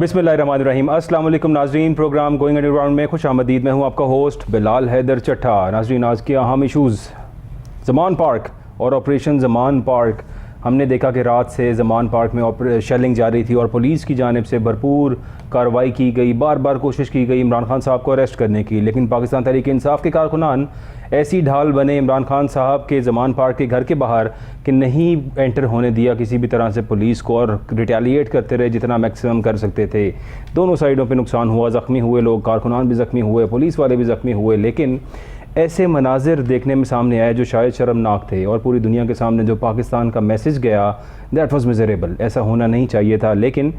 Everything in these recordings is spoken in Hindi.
बिस्मिल्लाहिर्रहमानिर्रहीम। अस्सलाम वालेकुम नाज़रीन, प्रोग्राम गोइंग अंडरग्राउंड में खुश आमदीद। मैं हूँ आपका होस्ट बिलाल हैदर चट्टा। नाज़रीन, आज के अहम इशूज़ ज़मान पार्क और ऑपरेशन ज़मान पार्क। हमने देखा कि रात से ज़मान पार्क में शेलिंग जारी थी और पुलिस की जानिब से भरपूर कार्रवाई की गई। बार बार कोशिश की गई इमरान खान साहब को अरेस्ट करने की, लेकिन पाकिस्तान तहरीक इंसाफ के कारकुनान ऐसी ढाल बने इमरान खान साहब के ज़मान पार्क के घर के बाहर कि नहीं एंटर होने दिया किसी भी तरह से पुलिस को, और रिटेलिएट करते रहे जितना मैक्सिमम कर सकते थे। दोनों साइडों पे नुकसान हुआ, ज़ख्मी हुए लोग, कारकुनान भी ज़ख्मी हुए, पुलिस वाले भी ज़ख्मी हुए। लेकिन ऐसे मनाजिर देखने में सामने आए जो शायद शर्मनाक थे, और पूरी दुनिया के सामने जो पाकिस्तान का मैसेज गया, दैट वाज मिजरेबल। ऐसा होना नहीं चाहिए था। लेकिन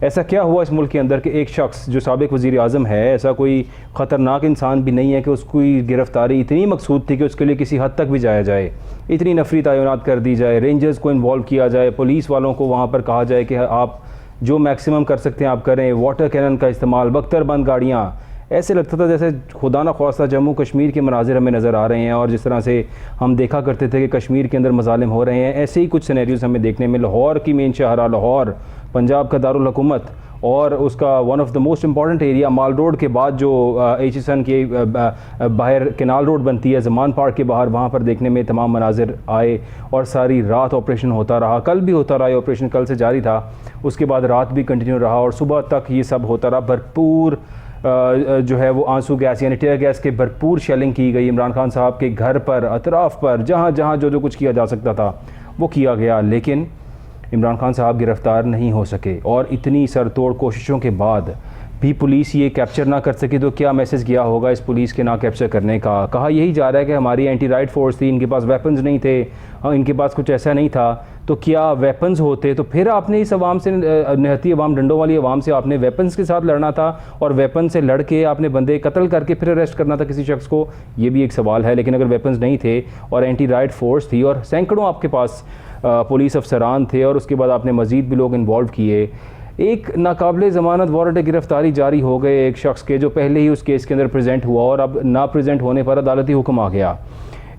ऐसा क्या हुआ इस मुल्क के अंदर कि एक शख्स जो साबिक वज़ीर आज़म है, ऐसा कोई ख़तरनाक इंसान भी नहीं है कि उसकी गिरफ़्तारी इतनी मकसूद थी कि उसके लिए किसी हद तक भी जाया जाए, इतनी नफरी तैनात कर दी जाए, रेंजर्स को इन्वॉल्व किया जाए, पुलिस वालों को वहाँ पर कहा जाए कि आप जो मैक्सिमम कर सकते हैं आप करें, वाटर कैनन का इस्तेमाल, बख्तरबंद गाड़ियाँ। ऐसे लगता था जैसे खुदा न ख्वास्ता जम्मू कश्मीर के मनाजिर हमें नज़र आ रहे हैं, और जिस तरह से हम देखा करते थे कि कश्मीर के अंदर मजालिम हो रहे हैं, ऐसे ही कुछ सिनेरियोज़ हमें देखने में। लाहौर की मेन शहरा लाहौर, पंजाब का दारुल हुकूमत, और उसका one of the most important area mall road के बाद जो एचएसएन की बाहर केनाल रोड बनती है ज़मान पार्क के बाहर, वहाँ पर देखने में तमाम मनाजिर आए। और सारी रात ऑपरेशन होता रहा, कल भी होता रहा। ये ऑपरेशन कल से जारी था, उसके बाद रात भी कंटिन्यू रहा और सुबह तक ये सब होता रहा। भरपूर जो है वो आंसू गैस यानी टीयर गैस के भरपूर शेलिंग की गई इमरान खान साहब के घर पर, अतराफ़ पर, जहाँ जहाँ जो कुछ किया जा सकता था वो किया गया। लेकिन इमरान खान साहब गिरफ़्तार नहीं हो सके, और इतनी सरतोड़ कोशिशों के बाद भी पुलिस ये कैप्चर ना कर सकी। तो क्या मैसेज गया होगा इस पुलिस के ना कैप्चर करने का? कहा यही जा रहा है कि हमारी एंटी राइट फोर्स थी, इनके पास वेपन्स नहीं थे, इनके पास कुछ ऐसा नहीं था। तो क्या वेपन्स होते तो फिर आपने इस अवाम से, निहती अवाम, डंडों वाली अवाम से आपने वेपन्स के साथ लड़ना था, और वेपन से लड़ के आपने बंदे कत्ल करके फिर अरेस्ट करना था किसी शख्स को? ये भी एक सवाल है। लेकिन अगर वेपन्स नहीं थे और एंटी राइट फोर्स थी और सैकड़ों आपके पास पुलिस अफसरान थे, और उसके बाद आपने मज़ीद भी लोग इन्वॉल्व किए, एक नाकाबिले ज़मानत वारंट गिरफ़्तारी जारी हो गए एक शख्स के जो पहले ही उस केस के अंदर प्रेजेंट हुआ, और अब ना प्रेजेंट होने पर अदालती हुक्म आ गया।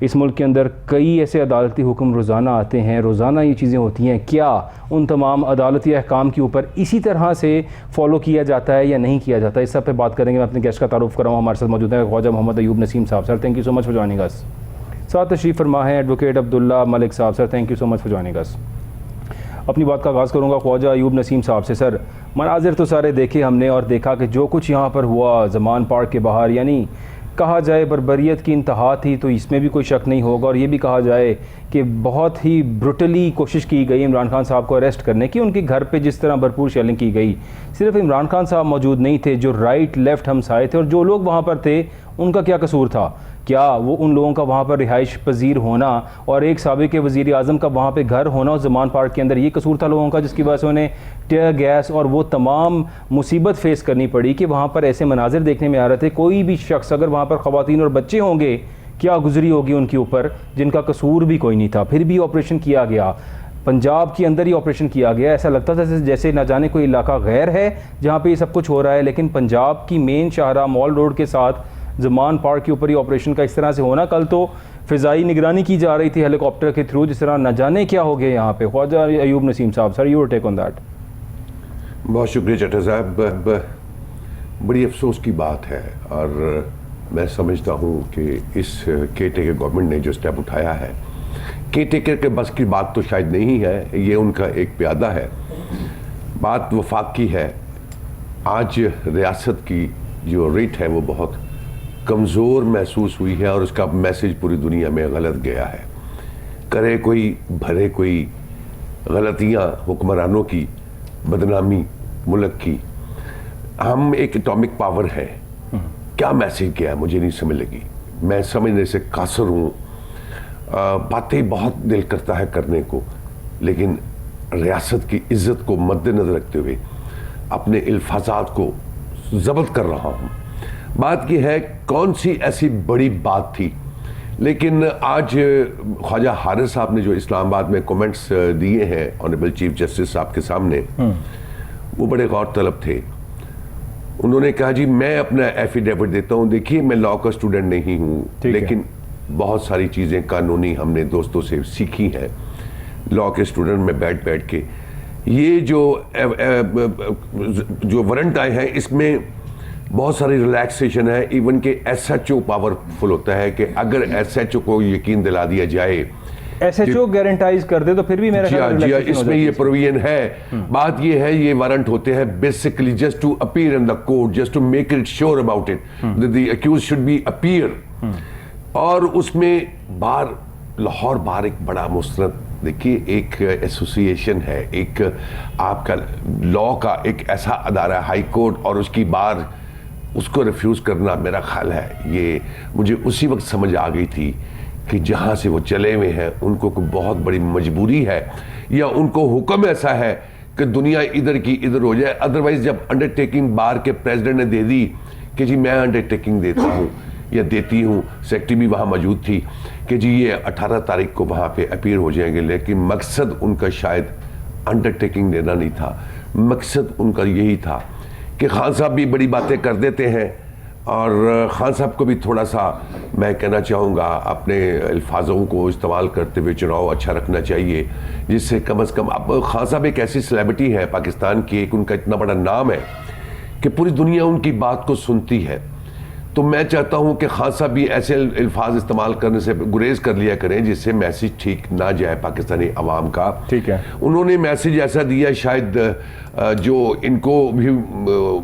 इस मुल्क के अंदर कई ऐसे अदालती हुक्म रोज़ाना आते हैं, रोज़ाना ये चीज़ें होती हैं। क्या उन तमाम अदालती अहकाम के ऊपर इसी तरह से फ़ॉलो किया जाता है या नहीं किया जाता? इस सब पे बात करेंगे। मैं अपने गेस्ट का तारुफ़ कर रहा हूँ। हमारे साथ मौजूद है Khwaja Mohammad Ayub Naseem sahab. Sir, thank you so much for joining us. साथ तशरीफ़ फरमा है एडवोकेट अब्दुल्ला मलिक साहब। Sir, thank you so much for joining us. अपनी बात का आगाज़ करूँगा ख्वाजा अयूब नसीम साहब से। सर, मनाजिर तो सारे देखे हमने, और देखा कि जो कुछ यहाँ पर हुआ ज़मान पार्क के बाहर, यानी कहा जाए बर्बरियत की इंतहा थी, तो इसमें भी कोई शक नहीं होगा। और ये भी कहा जाए कि बहुत ही ब्रुटली कोशिश की गई इमरान खान साहब को अरेस्ट करने की। उनके घर पे जिस तरह भरपूर शेलिंग की गई, सिर्फ इमरान खान साहब मौजूद नहीं थे, जो राइट लेफ़्ट हमसाए थे और जो लोग वहाँ पर थे, उनका क्या कसूर था? क्या वो उन लोगों का वहाँ पर रिहाइश पजीर होना और एक साबिक़ वज़ीर आज़म का वहाँ पे घर होना उस ज़मान पार्क के अंदर, ये कसूर था लोगों का, जिसकी वजह से उन्हें टीयर गैस और वो तमाम मुसीबत फेस करनी पड़ी कि वहाँ पर ऐसे मनाजिर देखने में आ रहे थे? कोई भी शख्स, अगर वहाँ पर ख़वातीन और बच्चे होंगे, क्या गुजरी होगी उनके ऊपर, जिनका कसूर भी कोई नहीं था, फिर भी ऑपरेशन किया गया। पंजाब के अंदर ही ऑपरेशन किया गया। ऐसा लगता था जैसे ना जाने कोई इलाका गैर है जहाँ पे ये सब कुछ हो रहा है, लेकिन पंजाब की मेन शाहरा मॉल रोड के साथ ज़मान पार्क के ऊपर ही ऑपरेशन का इस तरह से होना। कल तो फ़िज़ाई निगरानी की जा रही थी हेलीकॉप्टर के थ्रू, जिस तरह न जाने क्या हो गया यहाँ पे। Khwaja Ayub Naseem sahab, sir, your take on that. बहुत शुक्रिया चट्टा साहब। बड़ी अफसोस की बात है, और मैं समझता हूँ कि इस केटेकर गवर्नमेंट ने जो स्टेप उठाया है, केटेकर के बस की बात तो शायद नहीं है, ये उनका एक प्यादा है। बात वफाक की है। आज रियासत की जो रेट है वो बहुत कमज़ोर महसूस हुई है, और उसका मैसेज पूरी दुनिया में गलत गया है। करे कोई भरे कोई गलतियाँ हुक्मरानों की, बदनामी मुल्क की। हम एक एटॉमिक पावर है, क्या मैसेज गया है मुझे नहीं समझ लगी। मैं समझने से कासर हूँ। बातें बहुत दिल करता है करने को, लेकिन रियासत की इज्जत को मद्देनजर रखते हुए अपने अल्फाजात को ज़ब्त कर रहा हूँ। बात की है कौन सी ऐसी बड़ी बात थी, लेकिन आज ख्वाजा हारिस साहब ने जो इस्लामाबाद में कमेंट्स दिए हैं ऑनरेबल चीफ जस्टिस साहब के सामने, वो बड़े गौर तलब थे। उन्होंने कहा जी मैं अपना एफिडेविट देता हूँ, देखिए मैं लॉ का स्टूडेंट नहीं हूँ, लेकिन बहुत सारी चीज़ें कानूनी हमने दोस्तों से सीखी हैं लॉ के स्टूडेंट में बैठ के, ये जो वारंट आए हैं इसमें बहुत सारी रिलैक्सेशन है, इवन के SHO पावरफुल होता है कि अगर SHO को यकीन दिला दिया जाए, SHO गारंटाइज कर दे तो फिर भी मेरा जी ख्याल जी relaxation हो इसमें जाती ये है। प्रोविजन है। बात ये है, ये वारंट होते हैं basically just to appear in the court, just to make it sure about it the accuse should be appear. और उसमें बार लाहौर बार एक बड़ा मुस्तरद, देखिए एक एसोसिएशन है, एक आपका लॉ का एक ऐसा अदारा हाई कोर्ट, और उसकी बार उसको रिफ्यूज़ करना, मेरा ख्याल है ये मुझे उसी वक्त समझ आ गई थी कि जहाँ से वो चले हुए हैं उनको कोई बहुत बड़ी मजबूरी है, या उनको हुक्म ऐसा है कि दुनिया इधर की इधर हो जाए। अदरवाइज जब अंडरटेकिंग बार के प्रेसिडेंट ने दे दी कि जी मैं अंडरटेकिंग देता हूँ या देती हूँ, सेक्रेटरी भी वहाँ मौजूद थी कि जी ये 18 तारीख को वहाँ पे अपीयर हो जाएंगे, लेकिन मकसद उनका शायद अंडरटेकिंग देना नहीं था, मकसद उनका यही था कि खान साहब भी बड़ी बातें कर देते हैं, और खान साहब को भी थोड़ा सा मैं कहना चाहूँगा अपने अल्फाजों को इस्तेमाल करते हुए चुनाव अच्छा रखना चाहिए, जिससे कम से कम अब खान साहब एक ऐसी सेलिब्रिटी है पाकिस्तान की, एक उनका इतना बड़ा नाम है कि पूरी दुनिया उनकी बात को सुनती है। तो मैं चाहता हूं कि खान साहब भी ऐसे अल्फाज इस्तेमाल करने से गुरेज कर लिया करें जिससे मैसेज ठीक ना जाए पाकिस्तानी अवाम का। ठीक है, उन्होंने मैसेज ऐसा दिया शायद जो इनको भी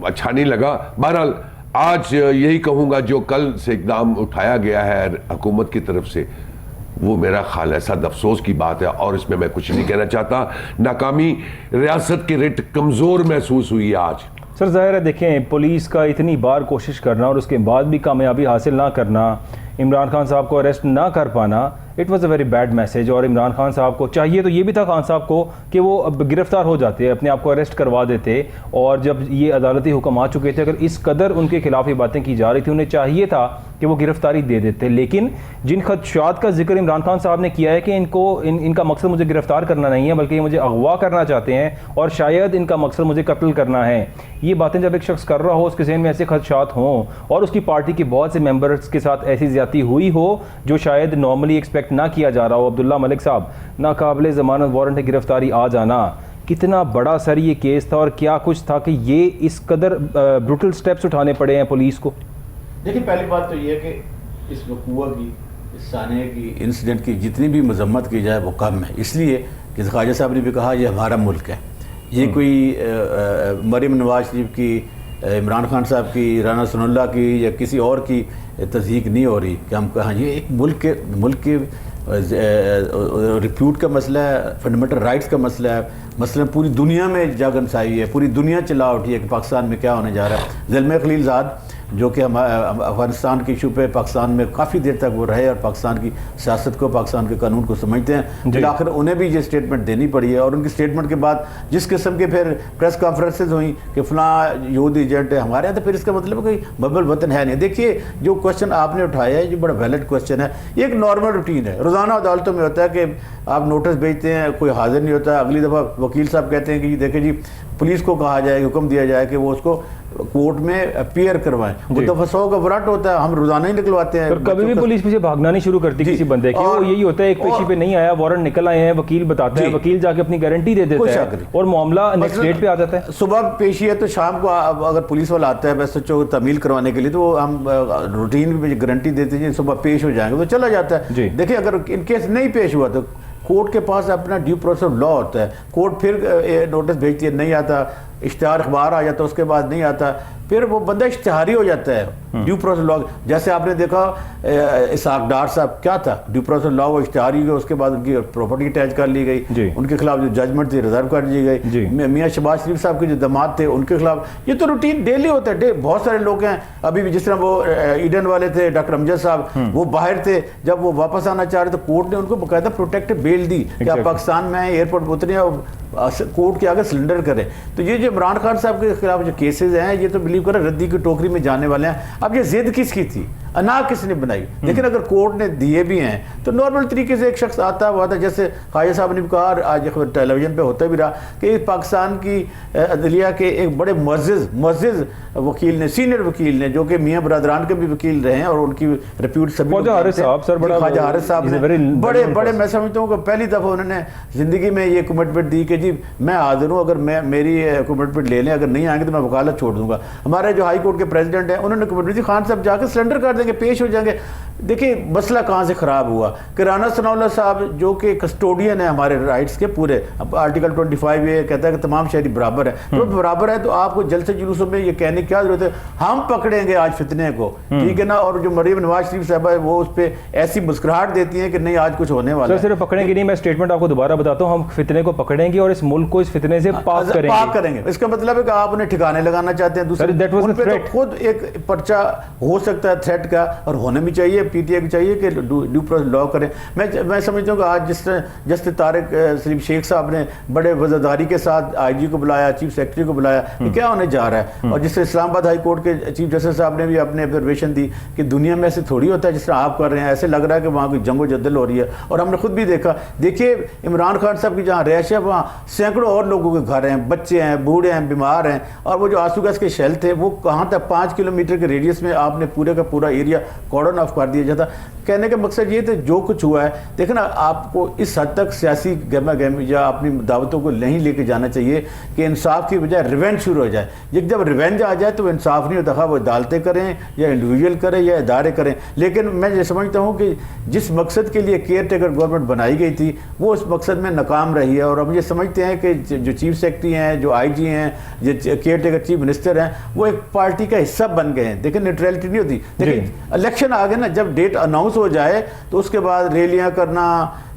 अच्छा नहीं लगा। बहरहाल आज यही कहूँगा, जो कल से इकदाम उठाया गया है हुकूमत की तरफ से, वो मेरा ख्याल है सद अफसोस की बात है, और इसमें मैं कुछ नहीं कहना चाहता। नाकामी रियासत की रिट कमज़ोर महसूस हुई है आज। सर ज़ाहिर है, देखें पुलिस का इतनी बार कोशिश करना और उसके बाद भी कामयाबी हासिल ना करना, इमरान खान साहब को अरेस्ट ना कर पाना, it was a very bad message. और इमरान खान साहब को चाहिए तो ये भी था खान साहब को कि वो अब गिरफ्तार हो जाते, अपने आप को अरेस्ट करवा देते, और जब ये अदालती हुक्म आ चुके थे, अगर इस कदर उनके खिलाफ ये बातें की जा रही थी, उन्हें चाहिए था कि वो गिरफ्तारी दे देते। लेकिन जिन खदशात का जिक्र इमरान खान साहब ने किया है कि इनका मकसद मुझे गिरफ्तार करना नहीं है बल्कि ये मुझे अगवा करना चाहते हैं और शायद इनका मकसद मुझे कत्ल करना है, ये बातें जब एक शख्स कर रहा हो, उसके जहन में ऐसे खदशात हों और उसकी पार्टी के बहुत से मेंबर्स के साथ ऐसी ज्यादती हुई हो जो शायद नॉर्मली एक्सपेक्ट ना किया जा रहा हो। अब्दुल्ला मलिक साहब, नाकाबिले ज़मानत वारंट गिरफ्तारी आ जाना, कितना बड़ा सर ये केस था और क्या कुछ था कि ये इस कदर ब्रूटल स्टेप्स उठाने पड़े हैं पुलिस को? देखिए, पहली बात तो ये है कि इस वकूआ की, इस साने की, इंसिडेंट की जितनी भी मजम्मत की जाए वो कम है, इसलिए कि ख्वाजा साहब ने भी कहा ये हमारा मुल्क है। ये कोई मरीम नवाज शरीफ की, इमरान खान साहब की, राना सनाउल्लाह की या किसी और की तज़हीक नहीं हो रही कि हम कहाँ, ये एक मुल्क के रिप्यूट का मसला है, फंडामेंटल राइट्स का मसला है, मसलन पूरी दुनिया में जागनसाई है, पूरी दुनिया चिल्ला उठी है कि पाकिस्तान में क्या होने जा रहा है। ज़ल्मे खलीलज़ाद जो कि हम अफगानिस्तान के इशू पे पाकिस्तान में काफ़ी देर तक वो रहे और पाकिस्तान की सियासत को, पाकिस्तान के कानून को समझते हैं, आखिर उन्हें भी ये स्टेटमेंट देनी पड़ी है। और उनकी स्टेटमेंट के बाद जिस किस्म के फिर प्रेस कॉन्फ्रेंसेज हुई कि फलां यहूदी एजेंट है हमारे यहाँ, तो फिर इसका मतलब कोई बबल वतन है नहीं। देखिए, जो क्वेश्चन आपने उठाया है ये बड़ा वैलिड क्वेश्चन है, ये एक नॉर्मल रूटीन है, रोज़ाना अदालतों में होता है कि आप नोटिस भेजते हैं, कोई हाजिर नहीं होता, अगली दफ़ा वकील साहब कहते हैं कि देखें जी पुलिस को कहा जाए, हुक्म दिया जाए कि वो उसको कोर्ट में अपीयर करवाएं। वो दफा 100 का वारंट होता है, हम रोजाना ही निकलवाते हैं। और कभी भी पुलिस पीछे भागना नहीं शुरू करती किसी बंदे की, वो यही होता है एक पेशी पे नहीं आया, वारंट निकल आए हैं, वकील बताता है, वकील जाके अपनी गारंटी दे देता है और मामला नेक्स्ट डेट पे आ जाता है। सुबह पेशी है तो शाम को अगर पुलिस वाला आता है वैसे को तमील करवाने के लिए, तो हम रूटीन में गारंटी देते हैं सुबह पेश हो जाएंगे, तो चला जाता है। देखिए, अगर इनकेस नहीं पेश हुआ तो कोर्ट के पास अपना ड्यू प्रोसेस ऑफ लॉ होता है, कोर्ट फिर नोटिस भेजती है, नहीं आता, इश्तिहार अखबार आ जाता है, उसके बाद नहीं आता, फिर वो बंदा इश्तिहारी हो जाता है। ड्यू प्रोसेस लॉ जैसे आपने देखा इसहाक डार साहब क्या था, ड्यू प्रोसेस लॉ वो इश्तिहारी हुए, उसके बाद उनकी प्रॉपर्टी अटैच कर ली गई, उनके खिलाफ जो जजमेंट थी रिजर्व कर दी गई। मियाँ शहबाज शरीफ साहब के जो दामाद थे उनके खिलाफ, ये तो रूटीन डेली होता है। बहुत सारे लोग हैं अभी भी, जिस तरह वो ईडन वाले थे डॉक्टर अमजद साहब, वो बाहर थे, जब वो वापस आना चाह रहे तो कोर्ट ने उनको बाकायदा प्रोटेक्टिव बेल दी कि आप पाकिस्तान में आए, एयरपोर्ट पर उतरे, कोर्ट के आगे सिलेंडर करें। तो ये जो इमरान खान साहब के खिलाफ जो केसेस हैं, ये तो बिलीव करें रद्दी की टोकरी में जाने वाले हैं। अब ये जिद किसकी थी? ना किसने बनाई। लेकिन अगर कोर्ट ने दिए भी हैं तो नॉर्मल तरीके से एक शख्स आता हुआ था, जैसे ख्वाजा साहब ने भी कहा, आज टेलीविजन पे होता भी रहा कि पाकिस्तान की अदलिया के एक बड़े मुअज़्ज़िज़ वकील ने, सीनियर वकील ने, जो कि मियाँ बरदरान के भी वकील रहे हैं और उनकी रिप्यूट सभी ख्वाजा हारिस साहब ने बड़े मैं समझता हूँ कि पहली दफ़ा उन्होंने ज़िंदगी में ये कमिटमेंट दी कि जी मैं हाजिर हूँ, अगर मैं मेरी कमिटमेंट ले लें, अगर नहीं आएंगे तो मैं वकालत छोड़ दूंगा। हमारे जो हाई कोर्ट के प्रेसिडेंट हैं उन्होंने कमिटमेंट दी, खान साहब जाकर सरेंडर कर देंगे, पेश हो जाएंगे। देखिए मसला कहाँ से ख़राब हुआ कि राना सनाउल्लाह साहब जो कि कस्टोडियन है हमारे राइट्स के पूरे, आर्टिकल 25 ये कहता है कि तमाम शहरी बराबर है, तो बराबर है तो आपको जलसे जुलूसों में ये कहने की क्या जरूरत है, हम पकड़ेंगे आज फितने को, ठीक है ना। और जो मरीम नवाज शरीफ साहबा है वो उस पर ऐसी मुस्कुराहट देती है कि नहीं आज कुछ होने वाला है। सिर्फ पकड़ेंगे नहीं, मैं स्टेटमेंट आपको दोबारा बताता हूँ, हम फितने को पकड़ेंगे और इस मुल्क को इस फितने से पाक करेंगे। इसका मतलब है कि आप उन्हें ठिकाने लगाना चाहते हैं, दूसरे खुद एक पर्चा हो सकता है थ्रेट का, और होने भी चाहिए, पीटीआई को चाहिए कि ड्यू प्रोसेस लॉ करें। मैं समझता हूँ कि आज जिस तरह जस्टिस तारिक सलीम शेख साहब ने बड़े वज़ादारी के साथ आईजी को बुलाया, चीफ सेक्रेटरी को बुलाया कि क्या होने जा रहा है, और जिस तरह इस्लामाबाद हाई कोर्ट के चीफ जस्टिस साहब ने भी अपने ऑब्जर्वेशन दी कि दुनिया में ऐसे थोड़ी होता है जिस तरह आप कर रहे हैं, ऐसे लग रहा है कि वहाँ कोई जंगो जद्दल हो रही है। और हमने खुद भी देखा, देखिए इमरान खान साहब की जहाँ रैश है वहाँ सैकड़ों और लोगों के घर हैं, बच्चे हैं, बूढ़े हैं, बीमार हैं, और वो जो आंसू गैस के शेल थे वो कहाँ तक 5 किलोमीटर के रेडियस में आपने पूरे का पूरा एरिया कॉर्डन ऑफ कर दिया जाता। कहने का मकसद ये था जो कुछ हुआ है, देखो ना, आपको इस हद तक सियासी गहमा गहमी या अपनी दावतों को नहीं लेके जाना चाहिए कि इंसाफ की बजाय रिवेंज शुरू हो जाए। जब रिवेंज आ जाए तो इंसाफ नहीं होता, वो अदालतें करें या इंडिविजुअल करें या इदारे करें। लेकिन मैं ये समझता हूँ कि जिस मकसद के लिए केयर टेकर गवर्नमेंट बनाई गई थी वो उस मकसद में नाकाम रही है। और हम ये समझते हैं कि जो चीफ सेक्रेटरी हैं, जो आईजी हैं, जो केयर टेकर चीफ मिनिस्टर हैं, वो एक पार्टी का हिस्सा बन गए हैं। देखिए न्यूट्रलिटी नहीं होती, लेकिन इलेक्शन आ गए ना, जब डेट अनाउंस हो जाए तो उसके बाद रैलियां करना,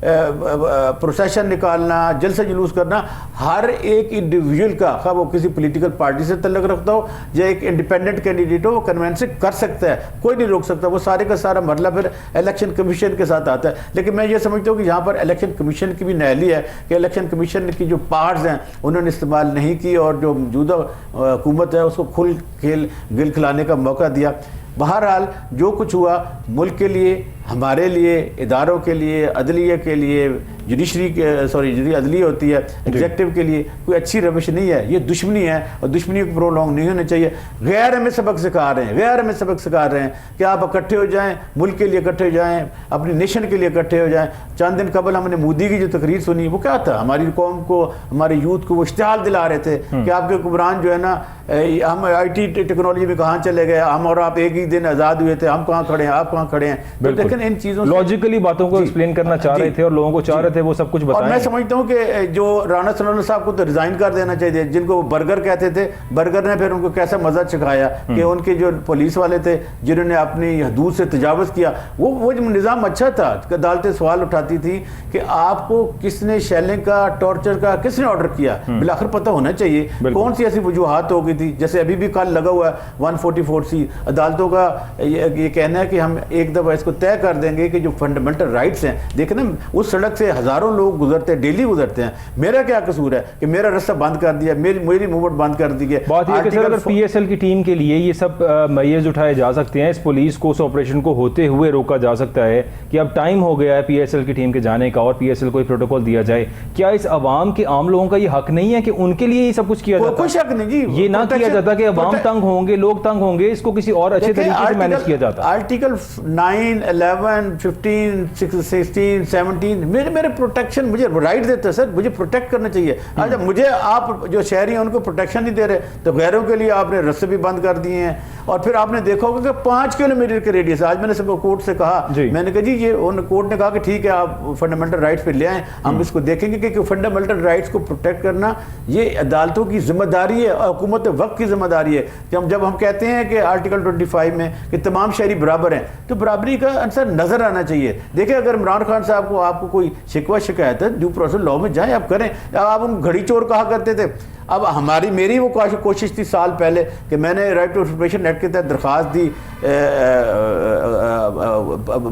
प्रोसेशन निकालना, जलसा जुलूस करना, हर एक इंडिविजुअल का, खा वो किसी पॉलिटिकल पार्टी से तल्लुक रखता हो या एक इंडिपेंडेंट कैंडिडेट हो, वो कन्वेंस कर सकता है, कोई नहीं रोक सकता। वो सारे का सारा मरला फिर इलेक्शन कमीशन के साथ आता है। लेकिन मैं ये समझता हूँ कि यहाँ पर इलेक्शन कमीशन की भी नहली है कि इलेक्शन कमीशन की जो पावर्स हैं उन्होंने इस्तेमाल नहीं की और जो मौजूदा हुकूमत है उसको खुल खेल गिल खिलाने का मौका दिया। बहरहाल जो कुछ हुआ मुल्क के लिए, हमारे लिए, इदारों के लिए, अदलिया के लिए, जुडिशरी के जो अदलिया होती है, एग्जेक्टिव के लिए कोई अच्छी रविश नहीं है, ये दुश्मनी है और दुश्मनी को प्रोलॉन्ग नहीं होना चाहिए। गैर हमें सबक सिखा रहे हैं, गैर हमें सबक सिखा रहे हैं कि आप इकट्ठे हो जाएं, मुल्क के लिए इकट्ठे हो जाएं, अपनी नेशन के लिए इकट्ठे हो जाएं। चंद दिन कबल हमने मोदी की जो तकरीर सुनी वो क्या था, हमारी कौम को, हमारे यूथ को वो इश्तिहाल दिला रहे थे कि आपके हुक्मरान जो है ना, हम IT टेक्नोलॉजी में कहाँ चले गए, हम और आप एक ही दिन आज़ाद हुए थे, हम कहाँ खड़े हैं, आप कहाँ खड़े हैं। तो लेकिन इन चीज़ों लॉजिकली बातों को एक्सप्लेन करना चाह रहे थे और लोगों को चाह रहे थे वो सब कुछ बताएं। और मैं समझता हूँ कि जो राना सनाउल्लाह साहब को तो रिजाइन कर देना चाहिए, जिनको बर्गर कहते थे, बर्गर ने फिर उनको कैसा मजा चखाया कि उनके जो पुलिस वाले थे जिन्होंने अपनी हदूद से तजावज़ किया, वो निज़ाम अच्छा था। अदालतें सवाल उठाती थी कि आपको किसने शेलिंग का, टॉर्चर का किसने ऑर्डर किया, बिलाखिर पता होना चाहिए कौन सी ऐसी वजूहात हो गई थी। जैसे अभी भी कल लगा हुआ है 144C, अदालतों का ये कहना है कि हम एक दफ़ा इसको तय कर देंगे कि जो फंडामेंटल राइट्स हैं, देखें ना, उस सड़क से हज़ारों लोग गुजरते हैं, डेली गुजरते हैं, मेरा क्या कसूर है कि मेरा रास्ता बंद कर दिया, मेरी मूवमेंट बंद कर दी गई। बात यह कि सर अगर PSL की टीम के लिए ये सब मैयर्स उठाए जा सकते हैं, इस पुलिस को, उस ऑपरेशन को होते हुए रोका जा सकता है कि अब टाइम हो गया है PSL की टीम के जाने का और PSL को प्रोटोकॉल दिया जाए, क्या इस अवाम के आम लोगों का ये हक नहीं है कि उनके लिए ये सब कुछ किया जाता? कोई शक नहीं जी, ये ना किया जाता कि अवाम तंग होंगे, लोग तंग होंगे, इसको किसी और अच्छे तरीके से मैनेज किया जाता। आर्टिकल 9, 11, 15, 16, 17 मेरे प्रोटेक्शन, मुझे राइट देते हैं सर, मुझे प्रोटेक्ट करना चाहिए। अच्छा, मुझे आप जो शहरी हैं उनको प्रोटेक्शन नहीं दे रहे, तो गैरों के लिए आपने रास्ते भी बंद कर दिए हैं। और फिर आपने देखा होगा कि 5 किलोमीटर के रेडियस, आज मैंने सब कोर्ट से कहा, मैंने कहा जी ये कोर्ट ने कहा कि ठीक है आप फंडामेंटल राइट्स पे ले आए, हम इसको देखेंगे कि फंडामेंटल राइट्स को प्रोटेक्ट करना ये अदालतों की जिम्मेदारी है और हुकूमत वक्त की जिम्मेदारी है। कि जब हम कहते हैं कि आर्टिकल 25 में कि तमाम शहरी बराबर हैं, तो बराबरी का आंसर नजर आना चाहिए। देखिए अगर इमरान खान साहब को आपको कोई शिकवा शिकायत है, ड्यू प्रोसेस लॉ में जाए, आप करें। आप उन घड़ी चोर कहा करते थे, अब मेरी वो कोशिश थी साल पहले कि मैंने राइट टू इंफॉर्मेशन एक्ट के तहत दरख्वास्त दी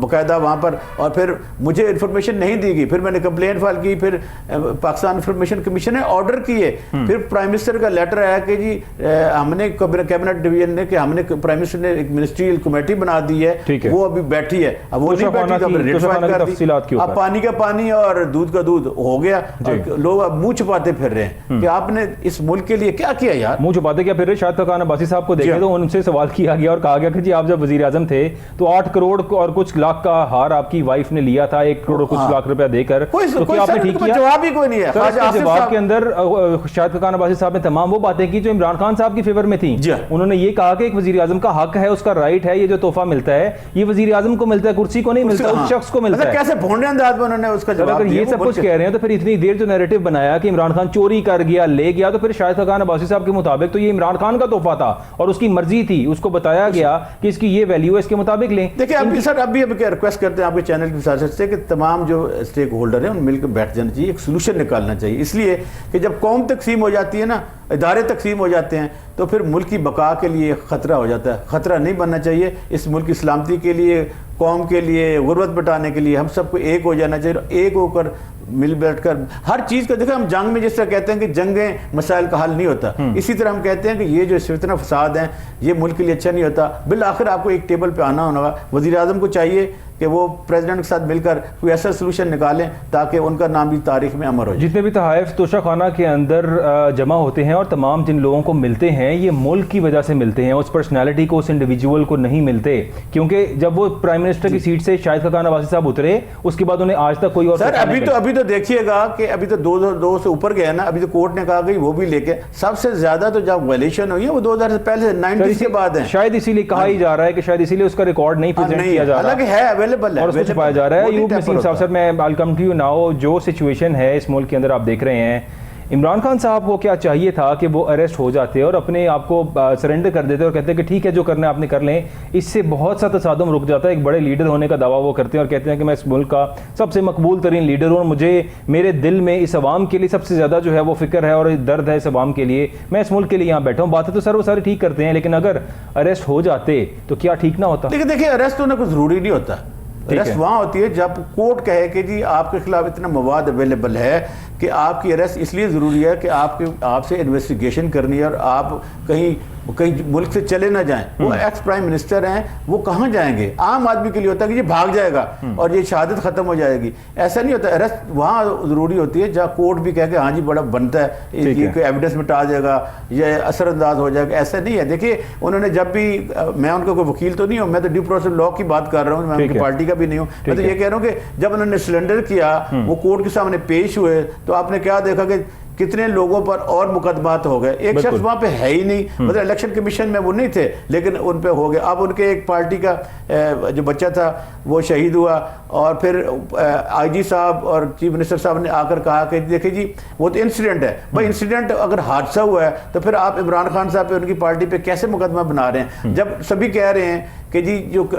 बाकायदा वहाँ पर, और फिर मुझे इंफॉर्मेशन नहीं दी गई, फिर मैंने कंप्लेंट फाइल की, फिर पाकिस्तान इंफॉर्मेशन कमीशन ने ऑर्डर किए, फिर प्राइम मिनिस्टर का लेटर आया कि जी हमने कैबिनेट डिवीजन ने कि हमने प्राइम मिनिस्टर ने एक मिनिस्ट्रियल कमेटी बना दी है, वो अभी बैठी है, अब वो नहीं बैठी तो हमने रेट फाइल कर दी। अब पानी का पानी और दूध का दूध हो गया, लोग अब मुंह छुपाते फिर रहे हैं कि आपने इस मुल्क के लिए क्या किया यार। मुंह छुपाते क्या फिर रहे? शाहिद खान अब्बासी साहब को देखे तो उनसे सवाल किया गया और कहा गया कि जी आप जब वजीर आजम थे तो 8 करोड़ और कुछ लाख का हार आपकी वाइफ ने लिया था, 1 करोड़ कुछ लाख रुपया देकर, तो क्या आपने ठीक किया? जवाब ही कोई नहीं है। जवाब के अंदर शाहिद खान अब्बासी साहब ने तमाम वो बातें की जो इमरान खान साहब की फेवर में थी। उन्होंने ये कहा कि एक वजीर आजम का हक है, उसका राइट है, ये जो तोहफा मिलता है ये वजीर आजम को मिलता है, कुर्सी को नहीं मिलता, उस शख्स को मिलता है। कैसे भोंडे अंदाज में उन्होंने उसका जवाब अगर ये सब कुछ कह रहे हैं तो फिर इतनी देर जो नैरेटिव बनाया कि इमरान खान चोरी कर गया, ले गया, तो फिर शाहिद खान अब्बासी साहब के मुताबिक तो ये इमरान खान का तोहफा था और उसकी मर्जी थी, उसको बताया गया कि इसकी ये वैल्यू है, इसके मुताबिक लें। देखिए अभी सर अभी रिक्वेस्ट करते हैं आपके चैनल की साथ से कि तमाम जो स्टेक होल्डर हैं उन मिलकर बैठ जाना चाहिए, एक सोल्यूशन निकालना चाहिए, इसलिए कि जब कौम तकसीम हो जाती है ना, इदारे तकसीम हो जाते हैं तो फिर मुल्क की बका के लिए खतरा हो जाता है। खतरा नहीं बनना चाहिए, इस मुल्क की सलामती के लिए, कौम के लिए, गुर्बत मिटाने के लिए हम सबको एक हो जाना चाहिए, एक होकर मिल बैठकर हर चीज़ का। देखो हम जंग में जिस तरह कहते हैं कि जंगें मसाइल का हल नहीं होता, इसी तरह हम कहते हैं कि ये जो फितना फसाद हैं ये मुल्क के लिए अच्छा नहीं होता। बिल आखिर आपको एक टेबल पे आना होगा, वज़ीर आज़म को चाहिए कि वो प्रेसिडेंट के साथ मिलकर कोई ऐसा सोल्यूशन निकालें ताकि उनका नाम भी तारीख में अमर हो जाए। जितने भी तहाइफ तोशाखाना के अंदर जमा होते हैं और तमाम जिन लोगों को मिलते हैं ये मुल्क की वजह से मिलते हैं, उस पर्सनैलिटी को, उस इंडिविजुअल को नहीं मिलते, क्योंकि जब वो प्राइम मिनिस्टर की सीट से शाहिद खान अब्बासी साहब उतरे उसके बाद उन्हें आज तक कोई और सर अभी तो देखिएगा कि अभी तो 2 से ऊपर गया ना, अभी तो कोर्ट ने कहा कि वो भी लेके सबसे ज्यादा तो जब वायलेशन हुई है वो 2000 से पहले 90 के बाद है, शायद इसीलिए कहा ही जा रहा है कि शायद इसीलिए उसका रिकॉर्ड नहीं प्रेजेंट किया जा रहा, हालांकि है अवेलेबल है और उसको छुपाया जा रहा है। अयूब नसीम साहब सर मैं I will come to you now, जो सिचुएशन है इस मुल्क के अंदर आप देख रहे हैं, इमरान खान साहब को क्या चाहिए था कि वो अरेस्ट हो जाते और अपने आप को सरेंडर कर देते और कहते हैं कि ठीक है जो करना है आपने कर लें। इससे बहुत सा तसादुम रुक जाता है, एक बड़े लीडर होने का दावा वो करते हैं और कहते हैं कि मैं इस मुल्क का सबसे मकबूल तरीन लीडर हूँ और मुझे मेरे दिल में इस अवाम के लिए सबसे ज़्यादा जो है वो फिक्र है और दर्द है इस अवाम के लिए, मैं इस मुल्क के लिए यहाँ बैठा हूँ। बातें तो सर वो सारे ठीक करते हैं, लेकिन अगर अरेस्ट हो जाते तो क्या ठीक ना होता? लेकिन देखिए अरेस्ट होना कुछ ज़रूरी नहीं होता, अरेस्ट वहाँ होती है जब कोर्ट कहे कि जी आपके खिलाफ इतना मवाद अवेलेबल है कि आपकी अरेस्ट इसलिए ज़रूरी है कि आपसे इन्वेस्टिगेशन करनी है और आप कहीं मुल्क से चले ना जाएं। वो एक्स प्राइम मिनिस्टर हैं, वो कहाँ जाएंगे? आम आदमी के लिए होता है कि ये भाग जाएगा और ये शहादत खत्म हो जाएगी, ऐसा नहीं होता। अरेस्ट वहाँ ज़रूरी होती है जहाँ कोर्ट भी कहे कि हाँ जी बड़ा बनता है, ये कोई एविडेंस मिटा जाएगा या असरअंदाज हो जाएगा, ऐसा नहीं है। देखिए उन्होंने जब भी, मैं उनका कोई वकील तो नहीं हूँ, मैं तो ड्यू प्रोसेस लॉ की बात कर रहा हूँ, मैं उनकी पार्टी का भी नहीं हूँ, मैं तो ये कह रहा हूँ कि जब उन्होंने सिलेंडर किया वो कोर्ट के सामने पेश हुए तो आपने क्या देखा कि कितने लोगों पर और मुकदमात हो गए। एक शख्स वहां पे है ही नहीं, मतलब इलेक्शन कमीशन में वो नहीं थे लेकिन उन पे हो गए। अब उनके एक पार्टी का जो बच्चा था वो शहीद हुआ और फिर आईजी साहब और चीफ मिनिस्टर साहब ने आकर कहा कि देखिए जी वो तो इंसिडेंट है भाई, इंसिडेंट अगर हादसा हुआ है तो फिर आप इमरान खान साहब पे उनकी पार्टी पे कैसे मुकदमा बना रहे हैं, जब सभी कह रहे हैं कि जी जो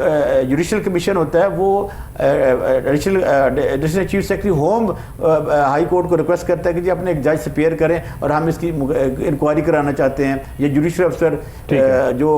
जुडिशल कमीशन होता है वो additional chief secretary home high court को रिक्वेस्ट करता है कि जी अपने एक जज से पेयर करें और हम इसकी इंक्वायरी कराना चाहते हैं, ये जुडिशल अफसर जो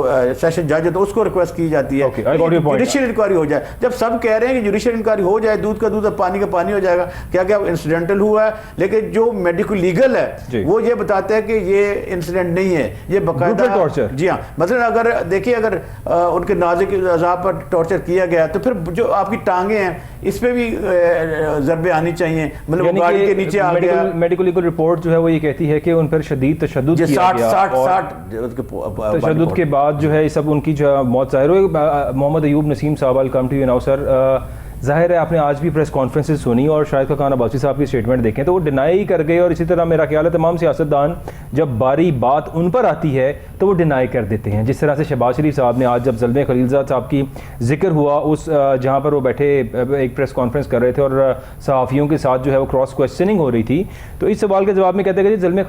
सेशन जज है तो उसको रिक्वेस्ट की जाती है जुडिशियल इंक्वायरी हो जाए। जब सब कह रहे हैं कि जुडिशियल इंक्वायरी हो जाए, दूध का दूध और पानी का पानी हो जाएगा, क्या क्या इंसिडेंटल हुआ है, लेकिन जो मेडिकल लीगल है वो ये बताता है कि ये इंसिडेंट नहीं है, ये बाकायदा। जी हाँ, मतलब अगर देखिए अगर उनके नाज़िक अज़ाब पर टॉर्चर किया गया तो फिर जो आपकी टांगे हैं इस पे भी ज़रबे आनी चाहिए, मतलब गाड़ी के नीचे आ गया। मेडिकल लीगल रिपोर्ट जो है वो ये कहती है कि उन पर शदीद तशद्दुद किया गया, 60 तशद्दुद के बाद जो है सब उनकी जो मौत ज़ाहिर हुई। Mohammad Ayub Naseem sahab welcome to you now sir. ज़ाहिर है आपने आज भी प्रेस कॉन्फ्रेंसेस सुनी और शाहिद खान अब्बासी साहब की स्टेटमेंट देखें तो वो डिनाई ही कर गए, और इसी तरह मेरा ख्याल है तमाम सियासतदान जब बारी बात उन पर आती है तो वो डिनाई कर देते हैं। जिस तरह से शहबाज शरीफ साहब ने आज जब ज़ल्मे खलीलज़ाद साहब की जिक्र हुआ उस जहाँ पर वो बैठे एक प्रेस कॉन्फ्रेंस कर रहे थे और सहाफ़ियों के साथ जो है वो क्रॉस क्वेश्चनिंग हो रही थी, तो इस सवाल के जवाब में कहते हैं कि ज़ल्मे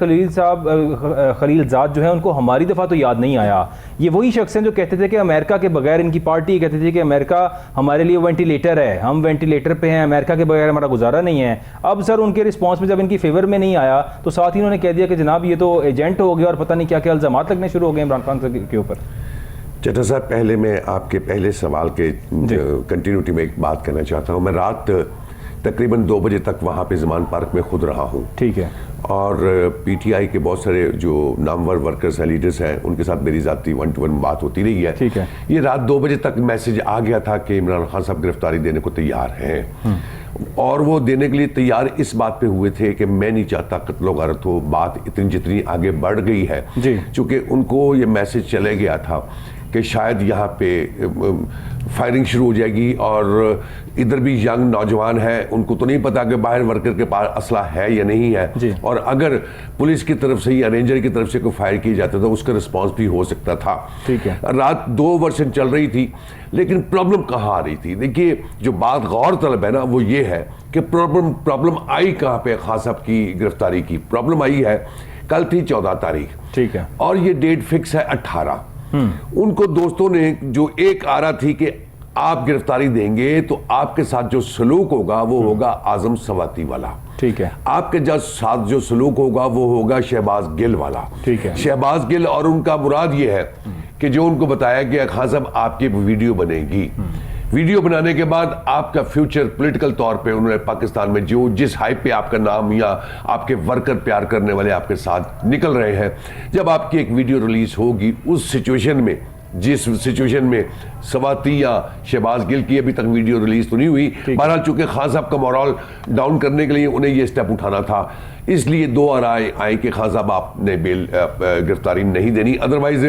खलीलज़ाद जो है उनको हमारी दफ़ा तो याद नहीं आया। ये वही शख्स हैं जो कहते थे कि अमेरिका के बगैर, इनकी पार्टी कहती थी कि अमेरिका हमारे लिए वेंटिलेटर है, हम वेंटिलेटर पे हैं, अमेरिका के बगैर हमारा गुजारा नहीं है। अब सर उनके रिस्पॉन्स में जब इनकी फेवर में नहीं आया तो साथ ही उन्होंने कह दिया कि जनाब ये तो एजेंट हो गया और पता नहीं क्या क्या इल्जामात लगने शुरू हो गए इमरान खान के ऊपर। चट्टा साहब, पहले मैं आपके पहले सवाल के कंटिन्यूटी में एक बात कहना चाहता हूँ। मैं रात तकरीबन 2 बजे तक वहाँ पे ज़मान पार्क में खुद रहा हूँ। ठीक है। और पीटीआई के बहुत सारे जो नामवर वर्कर्स हैं, लीडर्स हैं, उनके साथ मेरी ज़ाती 1-to-1 बात होती रही है। ठीक है। ये रात 2 बजे तक मैसेज आ गया था कि इमरान खान साहब गिरफ्तारी देने को तैयार हैं, और वो देने के लिए तैयार इस बात पे हुए थे कि मैं नहीं चाहता कत्लो गारत हो। बात इतनी जितनी आगे बढ़ गई है, चूँकि उनको ये मैसेज चले गया था कि शायद यहाँ पे फायरिंग शुरू हो जाएगी, और इधर भी यंग नौजवान है, उनको तो नहीं पता कि बाहर वर्कर के पास असला है या नहीं है, और अगर पुलिस की तरफ से या रेंजर की तरफ से कोई फायर किया जाता तो उसका रिस्पांस भी हो सकता था। ठीक है। रात 2 वर्षन चल रही थी, लेकिन प्रॉब्लम कहाँ आ रही थी? देखिए, जो बात गौर तलब है ना, वो ये है कि प्रॉब्लम आई कहाँ पे खान साहब की गिरफ्तारी की? प्रॉब्लम आई है, कल थी 14 तारीख। ठीक है। और ये डेट फिक्स है 18। उनको दोस्तों ने जो एक आ रहा थी कि आप गिरफ्तारी देंगे तो आपके साथ जो सलूक होगा वो होगा आजम सवाती वाला। ठीक है। आपके साथ जो सलूक होगा वो होगा शहबाज गिल वाला। ठीक है। शहबाज गिल, और उनका मुराद ये है कि जो उनको बताया गया खान साहब आपकी वीडियो बनेगी, वीडियो बनाने के बाद आपका फ्यूचर पॉलिटिकल तौर पे उन्होंने पाकिस्तान में जो जिस हाइप पे आपका नाम या आपके वर्कर प्यार करने वाले आपके साथ निकल रहे हैं, जब आपकी एक वीडियो रिलीज होगी उस सिचुएशन में, जिस सिचुएशन में सवाती या शहबाज गिल की अभी तक वीडियो रिलीज तो नहीं हुई, बहरहाल चूंकि खान साहब का मोरल डाउन करने के लिए उन्हें ये स्टेप उठाना था, इसलिए 2 आए कि खान साहब आपने गिरफ्तारी नहीं देनी। अदरवाइज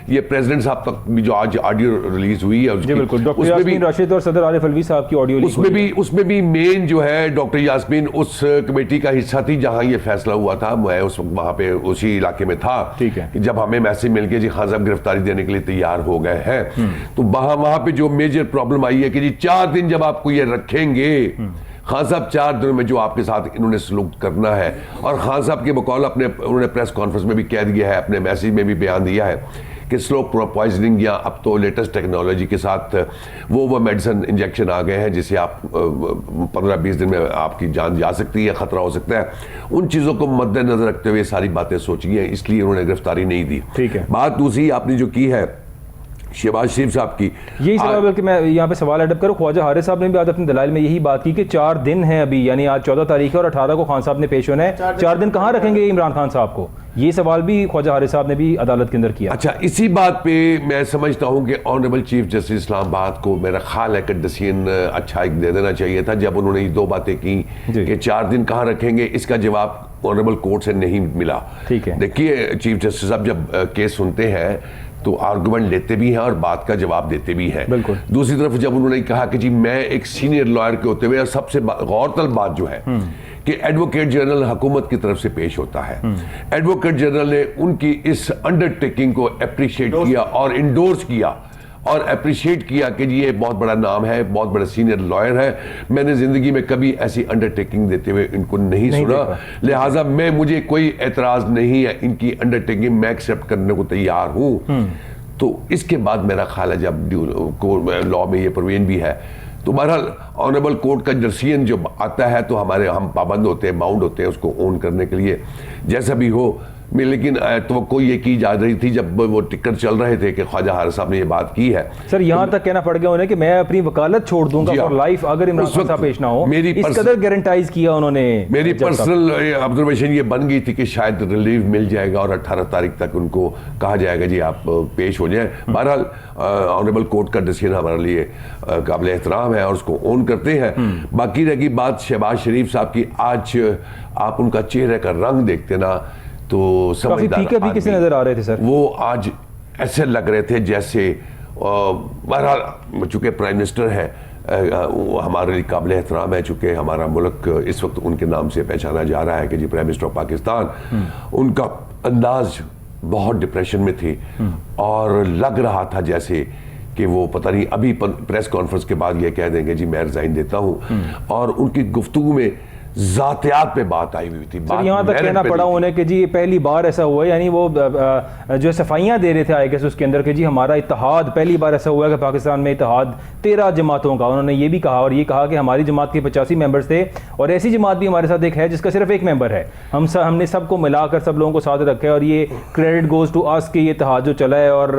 ये प्रेसिडेंट साहब तक भी जो आज ऑडियो रिलीज हुई है उसमें भी राशिद और सदर आरिफ अलवी साहब की ऑडियो उसमें भी मेन जो है डॉक्टर यास्मीन उस कमेटी का हिस्सा थी जहां ये फैसला हुआ था। मैं उस वक्त वहां पे उसी इलाके में था। ठीक है। जब हमें मैसेज मिल गया जी खान साहब गिरफ्तारी देने के लिए तैयार हो गए हैं, तो वहां पे जो मेजर प्रॉब्लम आई है कि जी 4 दिन जब आपको ये रखेंगे, खान साहब 4 दिनों में जो आपके साथ इन्होंने सलूक करना है, और खान साहब के बकौल उन्होंने प्रेस कॉन्फ्रेंस में भी कह दिया है, अपने मैसेज में भी बयान दिया है कि स्लो पॉइजनिंग या अब तो लेटेस्ट टेक्नोलॉजी के साथ वो मेडिसिन इंजेक्शन आ गए हैं जिससे आप 15-20 दिन में आपकी जान जा सकती है, खतरा हो सकता है। उन चीज़ों को मद्देनजर रखते हुए सारी बातें सोची हैं, इसलिए उन्होंने गिरफ्तारी नहीं दी। ठीक है। बात दूसरी आपने जो की है शहबाज शरीफ साहब की, यही सवाल, बल्कि मैं यहाँ पे सवाल एडअप करूँ, ख्वाजा हारिस साहब ने भी आज अपने दलाइल में यही बात की कि 4 दिन है अभी, यानी आज 14 तारीख है और 18 को खान साहब ने पेश होना है। 4 दिन कहाँ रखेंगे इमरान खान साहब को? ये सवाल भी ख्वाजा हारिस साहब ने भी अदालत के अंदर किया। अच्छा, इसी बात पे मैं समझता हूँ कि ऑनरेबल चीफ जस्टिस इस्लामाबाद को मेरा ख्याल है कि डिसीजन अच्छा एक दे देना चाहिए था जब उन्होंने ये 2 बातें की कि 4 दिन कहाँ रखेंगे। इसका जवाब ऑनरेबल कोर्ट से नहीं मिला। ठीक है। देखिए, चीफ जस्टिस साहब जब केस सुनते हैं तो आर्गुमेंट लेते भी हैं और बात का जवाब देते भी हैं। बिल्कुल। दूसरी तरफ जब उन्होंने कहा कि जी मैं एक सीनियर लॉयर के होते हुए, और सबसे गौरतलब बात जो है कि एडवोकेट जनरल हुकूमत की तरफ से पेश होता है, एडवोकेट जनरल ने उनकी इस अंडरटेकिंग को अप्रिशिएट किया और इंडोर्स किया और अप्रिशिएट किया कि जी ये बहुत बड़ा नाम है, बहुत बड़ा सीनियर लॉयर है, मैंने जिंदगी में कभी ऐसी अंडरटेकिंग देते हुए इनको नहीं सुना, लिहाजा मुझे कोई एतराज नहीं है, इनकी अंडरटेकिंग मैं एक्सेप्ट करने को तैयार हूं। तो इसके बाद मेरा ख्याल है जब लॉ में ये प्रोविजन भी है, तो बहरहाल ऑनरेबल कोर्ट का डिसीजन जो आता है तो हम पाबंद होते हैं, बाउंड होते हैं उसको ओन करने के लिए, जैसा भी हो। लेकिन तो ये की जा रही थी जब वो टिकट चल रहे थे कि ख्वाजा हारिस साहब ने ये बात की है। सर यहाँ तक कहना पड़ गया उन्हें कि मैं अपनी वकालत छोड़ दूंगा फॉर लाइफ अगर इमरान खान साहब पेश ना हो। इस कदर गारंटाइज किया उन्होंने। मेरी पर्सनल ऑब्जर्वेशन ये बन गई थी कि शायद रिलीव मिल जाएगा और 18 तारीख तक उनको कहा जाएगा जी आप पेश हो जाए। बहरहाल ऑनरेबल कोर्ट का डिसीजन हमारे लिए काबिल एहतराम है और उसको ओन करते हैं। बाकी रही बात शहबाज शरीफ साहब की, आज आप उनका चेहरे का रंग देखते ना तो समझदार भी किसी नजर आ रहे थे सर, वो आज ऐसे लग रहे थे जैसे, बहरहाल चूंकि प्राइम मिनिस्टर है वो हमारे लिए काबिल एहतराम है, चूंकि हमारा मुल्क इस वक्त उनके नाम से पहचाना जा रहा है कि जी प्राइम मिनिस्टर ऑफ पाकिस्तान। उनका अंदाज बहुत डिप्रेशन में थे और लग रहा था जैसे कि वो पता नहीं अभी प्रेस कॉन्फ्रेंस के बाद ये कह देंगे जी मैं रिजाइन देता हूँ। और उनकी गुफ्तगू में जातियात पे बात आई हुई थी। सर यहाँ तक कहना पड़ा उन्हें कि जी पहली बार ऐसा हुआ है, यानी वो जो सफाइयाँ दे रहे थे आई गेस उसके अंदर कि जी हमारा इत्तेहाद, पहली बार ऐसा हुआ है कि पाकिस्तान में इत्तेहाद 13 जमातों का। उन्होंने ये भी कहा और ये कहा कि हमारी जमात के 85 मेंबर्स थे और ऐसी जमात भी हमारे साथ एक है जिसका सिर्फ एक मेंबर है। हमने सबको मिलाकर सब लोगों को साथ रखा है और ये क्रेडिट गोज टू अस कि ये इत्तेहाद जो चला है और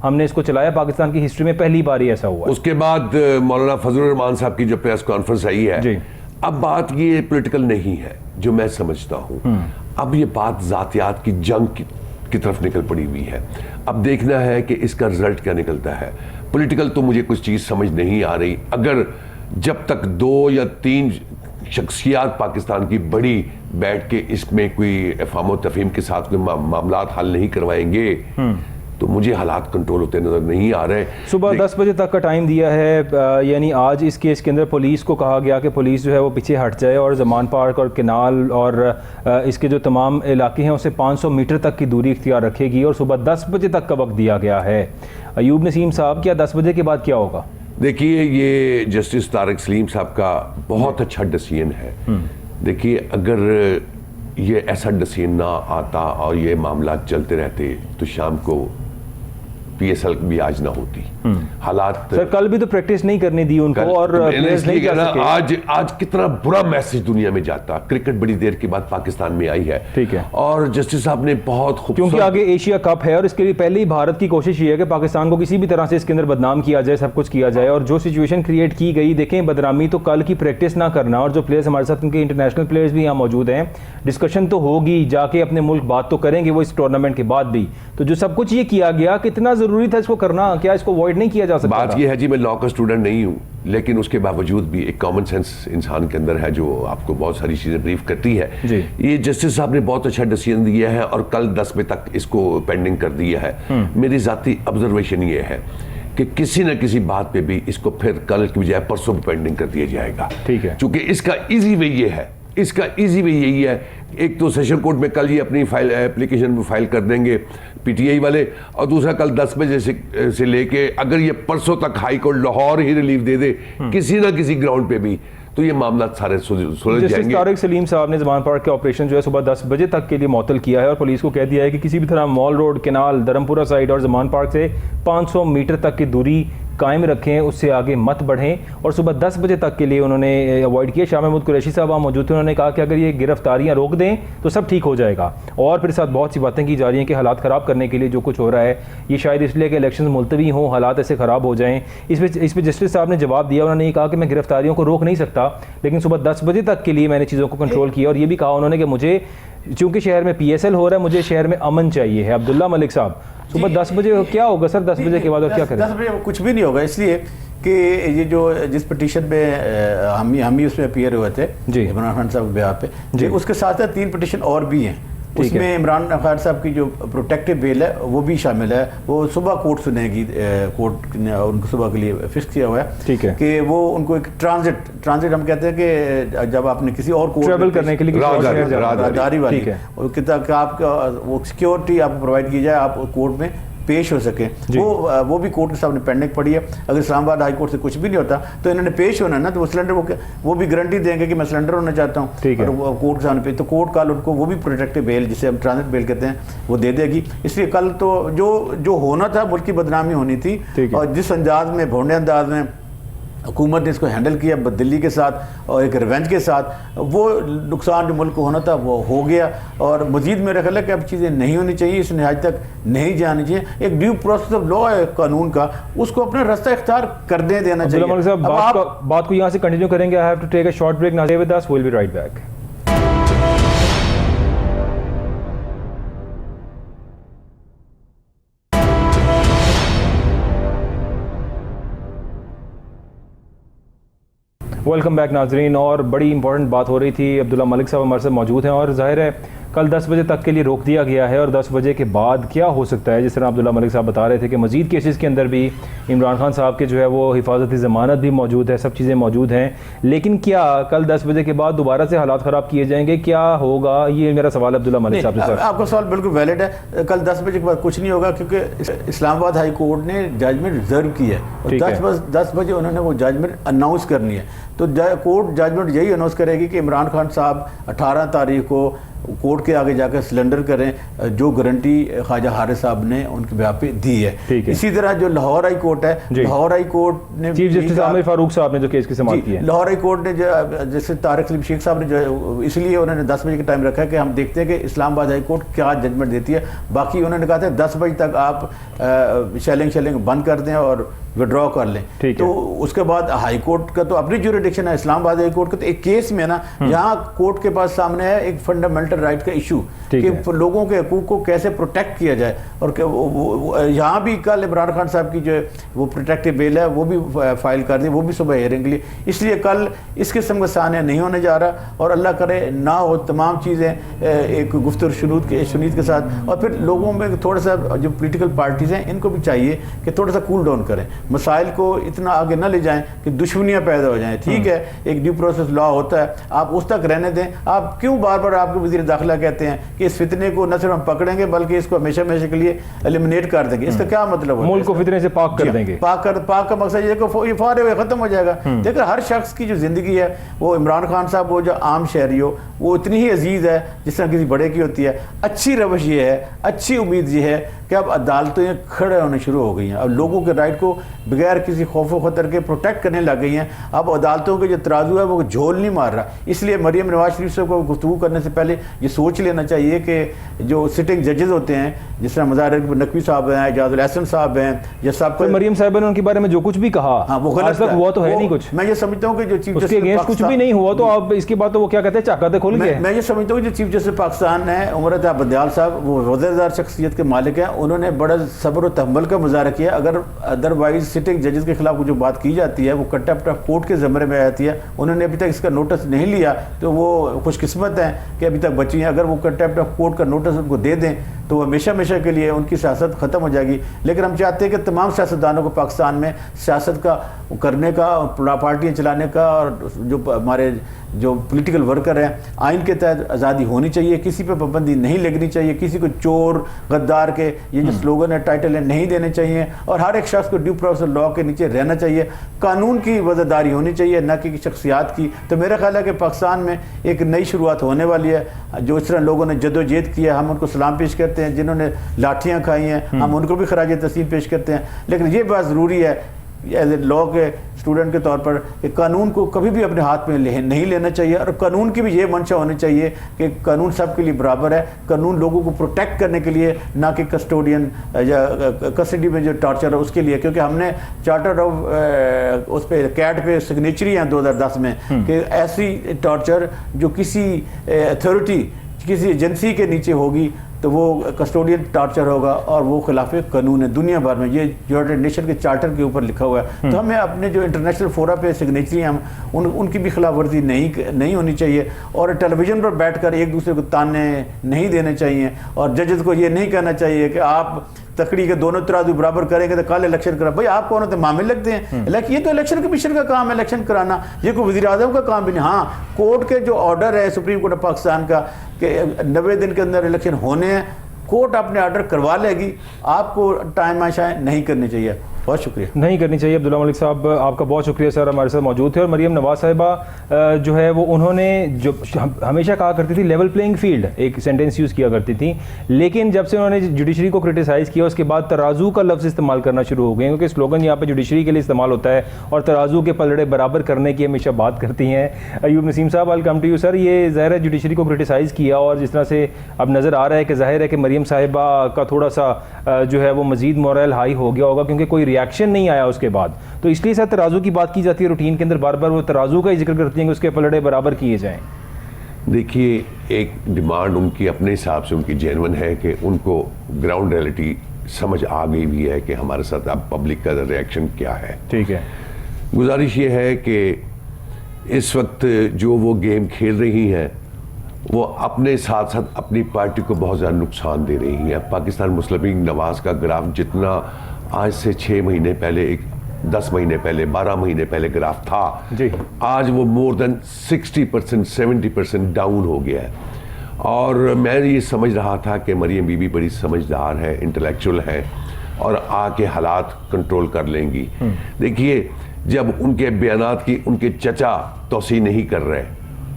हमने इसको चलाया, पाकिस्तान की हिस्ट्री में पहली बार ही ऐसा हुआ। उसके बाद मौलाना फजलुर रहमान साहब की जो प्रेस कॉन्फ्रेंस आई है जी। अब बात ये पॉलिटिकल नहीं है जो मैं समझता हूं, अब ये बात जातियात की जंग की तरफ निकल पड़ी हुई है। अब देखना है कि इसका रिजल्ट क्या निकलता है। पॉलिटिकल तो मुझे कुछ चीज समझ नहीं आ रही। अगर जब तक 2 या 3 शख्सियात पाकिस्तान की बड़ी बैठ के इसमें कोई अफ़ाम तफ़हीम के साथ कोई मामलात हल नहीं करवाएंगे तो मुझे हालात कंट्रोल होते नजर नहीं आ रहे। सुबह 10 बजे तक का टाइम दिया है, यानी आज इस केस के अंदर पुलिस को कहा गया कि पुलिस जो है वो पीछे हट जाए और जमान पार्क और केनाल और इसके जो तमाम इलाके हैं उससे 500 मीटर तक की दूरी इख्तियार रखेगी और सुबह 10 बजे तक का वक्त दिया गया है। अयूब नसीम साहब, क्या 10 बजे के बाद क्या होगा? देखिए, ये जस्टिस तारिक सलीम साहब का बहुत अच्छा डिसीजन है। देखिए, अगर ये ऐसा डिसीजन ना आता और ये मामला चलते रहते तो शाम को PSL भी आज ना होती। हालात सर कल भी तो प्रैक्टिस नहीं करने दी उनको और प्लेयर्स नहीं जा सके। आज कितना बुरा मैसेज दुनिया में जाता। क्रिकेट बड़ी देर के बाद पाकिस्तान में आई है, ठीक है, और जस्टिस साहब ने बहुत खूब, क्योंकि आगे एशिया कप है और इसके लिए पहले ही भारत की कोशिश ये है कि पाकिस्तान को किसी भी तरह से इसके अंदर बदनाम किया जाए, सब कुछ किया जाए। और जो सिचुएशन क्रिएट की गई, देखें बदनामी तो कल की प्रैक्टिस ना करना, और जो प्लेयर्स हमारे साथ उनके इंटरनेशनल प्लेयर्स भी यहाँ मौजूद हैं, डिस्कशन तो होगी, जाके अपने मुल्क बात तो करेंगे वो इस टूर्नामेंट के बाद भी। तो जो सब कुछ ये किया गया, कितना जरूरी था इसको करना? क्या इसको अवॉइड नहीं किया जा सकता? बात ये है जी, मैं लॉ का स्टूडेंट नहीं हूँ, लेकिन उसके बावजूद भी एक कॉमन सेंस इंसान के अंदर है जो आपको बहुत सारी चीजें ब्रीफ करती है जी। ये जस्टिस साहब ने बहुत अच्छा डिसीजन दिया है और कल 10 बजे तक इसको पेंडिंग कर दिया है। मेरी जाती ऑब्जर्वेशन ये है कि किसी न किसी बात पे भी इसको फिर कल की बजाय परसों पेंडिंग कर दिया जाएगा, ठीक है, क्योंकि इसका इजी वे ये है, इसका इजी वे यही है, एक तो सेशन कोर्ट में कल ये अपनी फाइल एप्लीकेशन फाइल कर देंगे PTI वाले, और दूसरा कल 10 बजे से लेके अगर ये परसों तक हाई कोर्ट लाहौर ही रिलीफ दे दे किसी ना किसी ग्राउंड पे भी, तो ये मामला सारे सुलझ जाएंगे। तारिक सलीम साहब ने ज़मान पार्क के ऑपरेशन जो है सुबह 10 बजे तक के लिए मुअत्तल किया है और पुलिस को कह दिया है कि किसी भी तरह Mall Road, canal, Dharampura side और ज़मान पार्क से 500 मीटर तक की दूरी कायम रखें, उससे आगे मत बढ़ें। और सुबह 10 बजे तक के लिए उन्होंने अवॉइड किया। शाह महमूद कुरैशी साहब वहाँ मौजूद थे, उन्होंने कहा कि अगर ये गिरफ्तारियाँ रोक दें तो सब ठीक हो जाएगा। और फिर साथ बहुत सी बातें की जा रही हैं कि हालात ख़राब करने के लिए जो कुछ हो रहा है ये शायद इसलिए कि इलेक्शन मुलतवी हों, हालात ऐसे ख़राब हो जाएँ। इस पर जस्टिस साहब ने जवाब दिया, उन्होंने ये कहा कि मैं गिरफ्तारियों को रोक नहीं सकता, लेकिन सुबह 10 बजे तक के लिए मैंने चीज़ों को कंट्रोल किया। और ये भी कहा उन्होंने कि मुझे चूँकि शहर में PSL हो रहा है, मुझे शहर में अमन चाहिए है। अब्दुल्ला मलिक साहब, सुबह 10 बजे क्या होगा सर? 10 बजे के बाद और क्या करें? 10 बजे कुछ भी नहीं होगा, इसलिए कि ये जो जिस पिटीशन पे हम ही उसमें अपीयर हुए थे इमरान खान साहब के बिहाफ पे, उसके साथ साथ 3 पिटीशन और भी हैं। उसमें इमरान खान साहब की जो प्रोटेक्टिव बेल है वो भी शामिल है। वो सुबह कोर्ट सुनेगी, कोर्ट ने उनको सुबह के लिए फिक्स किया हुआ है, ठीक है, कि वो उनको एक ट्रांजिट हम कहते हैं कि जब आपने किसी और कोर्ट ट्रैवल करने के लिए राहदारी वाली आपका वो सिक्योरिटी आपको प्रोवाइड की जाए, आप कोर्ट में पेश हो सके, वो भी कोर्ट के सामने पेंडिंग पड़ी है। अगर इस्लामाबाद हाई कोर्ट से कुछ भी नहीं होता तो इन्होंने पेश होना ना, तो वो सिलेंडर वो भी गारंटी देंगे कि मैं सिलेंडर होना चाहता हूँ, और कोर्ट के सामने पे, तो कोर्ट कल उनको वो भी प्रोटेक्टिव बेल, जिसे हम ट्रांजिट बेल कहते हैं, वो दे देगी। इसलिए कल तो जो होना था, मुल्क की बदनामी होनी थी, और जिस अंदाज में, भोंडे अंदाज में हुकूमत ने इसको हैंडल किया दिल्ली के साथ और एक रिवेंज के साथ, वो नुकसान जो मुल्क को होना था वो हो गया। और मजीद मेरा ख्याल है कि अब चीज़ें नहीं होनी चाहिए, इस नहाज तक नहीं जानी चाहिए। एक ड्यू प्रोसेस ऑफ लॉ है कानून का, उसको अपना रास्ता इख्तियार करने देना चाहिए। बात को यहाँ से कंटिन्यू करेंगे। I have to take a short break, now stay with us, we will be right back. Welcome back नाजरीन। और बड़ी इंपॉर्टेंट बात हो रही थी, अब्दुल्ला मलिक साहब हमारे साथ मौजूद हैं और जाहिर है कल 10 बजे तक के लिए रोक दिया गया है और 10 बजे के बाद क्या हो सकता है? जिस तरह अब्दुल्ला मलिक साहब बता रहे थे कि मजीद केसेस के अंदर भी इमरान खान साहब के जो है वो हिफाजती ज़मानत भी मौजूद है, सब चीज़ें मौजूद हैं, लेकिन क्या कल 10 बजे के बाद दोबारा से हालात ख़राब किए जाएंगे? क्या होगा? ये मेरा सवाल अब्दुल्ला मलिक साहब से। सर आपका सवाल बिल्कुल वैलिड है। कल 10 बजे के बाद कुछ नहीं होगा क्योंकि इस्लामाबाद हाई कोर्ट ने जजमेंट रिजर्व की है और 10 बजे उन्होंने वो जजमेंट अनाउंस करनी है। तो कोर्ट जजमेंट यही अनाउंस करेगी कि इमरान खान साहब 18 तारीख को कोर्ट के आगे जाकर सिलेंडर करें जो गारंटी ख्वाजा हारिस साहब ने उनके ब्याह पे दी है। इसी तरह जो लाहौर हाई कोर्ट है, लाहौर हाई कोर्ट ने चीफ जस्टिस आमिर फारूक साहब ने जो केस की समाअत की है, लाहौर हाई कोर्ट ने जैसे तारिक सलीम शेख साहब ने जो इसलिए उन्होंने 10 बजे का टाइम रखा है कि हम देखते हैं कि इस्लामाबाद हाई कोर्ट क्या जजमेंट देती है। बाकी उन्होंने कहा था 10 बजे तक आप शेलिंग बंद कर दें और विड्रॉ कर लें। तो उसके बाद हाई कोर्ट का तो अपनी ज्यूरिडिक्शन है, इस्लामाबाद हाई कोर्ट का तो एक केस में ना यहाँ कोर्ट के पास सामने है एक फंडामेंटल राइट का इशू कि लोगों के हकूक को कैसे प्रोटेक्ट किया जाए। और यहाँ भी कल इमरान खान साहब की जो वो प्रोटेक्टिव बेल है वो भी फाइल कर दी, वो भी सुबह हेयरिंग के लिए। इसलिए कल इस किस्म का सानिया नहीं होने जा रहा और अल्लाह करे ना हो, तमाम चीज़ें एक गुफ्तगू शुनीद के साथ। और फिर लोगों में थोड़ा सा जो पोलिटिकल पार्टीज़ हैं इनको भी चाहिए कि थोड़ा सा कूल डाउन करें, मसाइल को इतना आगे न ले जाएं कि दुश्मनियां पैदा हो जाएं। ठीक है, एक ड्यू प्रोसेस लॉ होता है, आप उस तक रहने दें। आप क्यों बार बार आपके वज़ीर दाखिला कहते हैं कि इस फितने को न सिर्फ हम पकड़ेंगे बल्कि इसको हमेशा हमेशा के लिए एलिमिनेट कर देंगे? इसका क्या मतलब है? मुल्क को फितने से पाक कर देंगे। पाक का मकसद ये फारे हुए खत्म हो जाएगा। देखिए हर शख्स की जो जिंदगी है वो इमरान खान साहब वो जो आम शहरी हो वो इतनी ही अजीज है जिस तरह किसी बड़े की होती है। अच्छी रवश ये है, अच्छी उम्मीद ये है कि अब अदालतें खड़े होने शुरू हो गई हैं, अब लोगों के राइट को बगैर किसी खौफ खतर के प्रोटेक्ट करने लग गई हैं। अब अदालतों के जो तराजू है वो झोल नहीं मार रहा। इसलिए मरियम नवाज शरीफ साहब को गुफ्तगू करने से पहले ये सोच लेना चाहिए कि जो सिटिंग जजेस होते हैं जिस तरह मज़ार नकवी साहब हैं, एजाजुल हसन साहब हैं, ये सब मरियम साहब ने उनके बारे में जो कुछ भी कहा वो गलत हुआ तो है नहीं कुछ। मैं ये समझता हूँ कि जो चीफ जस्टिस कुछ भी नहीं हुआ तो आप इसके बाद तो वो क्या कहते हैं चाकाते खोल गए। मैं ये समझता हूँ जो चीफ जस्टिस पाकिस्तान है उमर अता बंदयाल साहब वो वज़ीरदार शख्सियत के मालिक हैं, उन्होंने बड़ा सब्र और तहम्मुल का मुजाहरा किया। अगर अदरवाइज सिटिंग जजेस के खिलाफ जो बात की जाती है वो कंटेम्प्ट ऑफ कोर्ट के ज़मरे में आती है, उन्होंने अभी तक इसका नोटिस नहीं लिया तो वो खुशकिस्मत हैं कि अभी तक बची हैं। अगर वो कंटेम्प्ट ऑफ कोर्ट का नोटिस उनको दे दें तो हमेशा हमेशा के लिए उनकी सियासत ख़त्म हो जाएगी। लेकिन हम चाहते हैं कि तमाम सियासतदानों को पाकिस्तान में सियासत का करने का, पार्टियाँ चलाने का और जो हमारे जो पॉलिटिकल वर्कर हैं आइन के तहत आज़ादी होनी चाहिए, किसी पे पाबंदी नहीं लगनी चाहिए, किसी को चोर गद्दार के ये जो स्लोगन है टाइटल है नहीं देने चाहिए और हर एक शख्स को ड्यू प्रोसेस लॉ के नीचे रहना चाहिए। कानून की वज़ादारी होनी चाहिए न कि शख्सियात की। तो मेरा ख्याल है कि पाकिस्तान में एक नई शुरुआत होने वाली है। जो इस तरह लोगों ने जदोजहद किया हम उनको सलाम पेश करते हैं, जिन्होंने लाठियाँ खाई हैं हम उनको भी खराज तस्लीम पेश करते हैं। लेकिन ये बात ज़रूरी है एज ए लॉ के स्टूडेंट के तौर पर कि कानून को कभी भी अपने हाथ में नहीं लेना चाहिए और कानून की भी ये मंशा होनी चाहिए कि कानून सबके लिए बराबर है। कानून लोगों को प्रोटेक्ट करने के लिए, ना कि कस्टोडियन या कस्टडी में जो टॉर्चर है उसके लिए। क्योंकि हमने चार्टर ऑफ उस पर कैट पे सिग्नेचरी हैं 2010 में कि ऐसी टॉर्चर जो किसी अथॉरिटी किसी एजेंसी के नीचे होगी तो वो कस्टोडियन टॉर्चर होगा और वो खिलाफ कानून है दुनिया भर में। ये यूनाइटेड नेशन के चार्टर के ऊपर लिखा हुआ है। तो हमें अपने जो इंटरनेशनल फोरा पे सिग्नेचरी हैं हम उनकी भी खिलाफ वर्जी नहीं होनी चाहिए और टेलीविज़न पर बैठकर एक दूसरे को ताने नहीं देने चाहिए और जजेस को ये नहीं कहना चाहिए कि आप तकड़ी के दोनों तराजू बराबर करेंगे तो कल इलेक्शन करा। भाई आप कौन होते मामले लगते हैं? ये तो इलेक्शन कमीशन का काम है इलेक्शन कराना, ये कोई वज़ीर आज़म का काम भी नहीं। हाँ, कोर्ट के जो ऑर्डर है सुप्रीम कोर्ट ऑफ पाकिस्तान का कि 90 दिन के अंदर इलेक्शन होने हैं, कोर्ट अपने ऑर्डर करवा लेगी, आपको टाइम आशाएँ नहीं करनी चाहिए। बहुत शुक्रिया। नहीं करनी चाहिए। अब्दुल्ला मलिक साहब आपका बहुत शुक्रिया सर, हमारे साथ मौजूद थे। और मरियम नवाज साहिबा जो है वो उन्होंने जो हमेशा कहा करती थी लेवल प्लेइंग फील्ड, एक सेंटेंस यूज़ किया करती थी, लेकिन जब से उन्होंने जुडिशरी को क्रिटिसाइज़ किया उसके बाद तराजू का लफ्ज़ इस्तेमाल करना शुरू हो गए, क्योंकि स्लोगन यहाँ पे जुडिशरी के लिए इस्तेमाल होता है और तराजू के पलड़े बराबर करने की हमेशा बात करती हैं। अयूब नसीम साहब, आई कम टू यू सर। ये ज़ाहिर है जुडिशरी को क्रिटिसाइज़ किया और जिस तरह से अब नज़र आ रहा है कि ज़ाहिर है कि मरियम साहिबा का थोड़ा सा जो है वो मज़ीद मोरल हाई हो गया होगा क्योंकि कोई रिएक्शन नहीं आया उसके बाद। तो इसलिए सर तराजू की बात की जाती है रूटीन के अंदर, बार बार वो तराजू का ही जिक्र करती हैं कि उसके पलड़े बराबर किए जाएं। देखिए, एक डिमांड उनकी अपने हिसाब से उनकी जेन्युइन है कि उनको ग्राउंड रियलिटी समझ आ गई भी है कि हमारे साथ अब पब्लिक का रिएक्शन क्या है। ठीक है, गुजारिश ये है कि इस वक्त जो वो गेम खेल रही हैं वो अपने साथ साथ अपनी पार्टी को बहुत ज़्यादा नुकसान दे रही है। पाकिस्तान मुस्लिम लीग नवाज का ग्राफ जितना आज से 6 महीने पहले, 10 महीने पहले, 12 महीने पहले ग्राफ था जी, आज वो मोर देन 60%, 70% डाउन हो गया है। और मैं ये समझ रहा था कि मरियम बीबी बड़ी समझदार है, इंटेलेक्चुअल है और आके हालात कंट्रोल कर लेंगी। देखिए, जब उनके बयानात की उनके चचा तोसी नहीं कर रहे,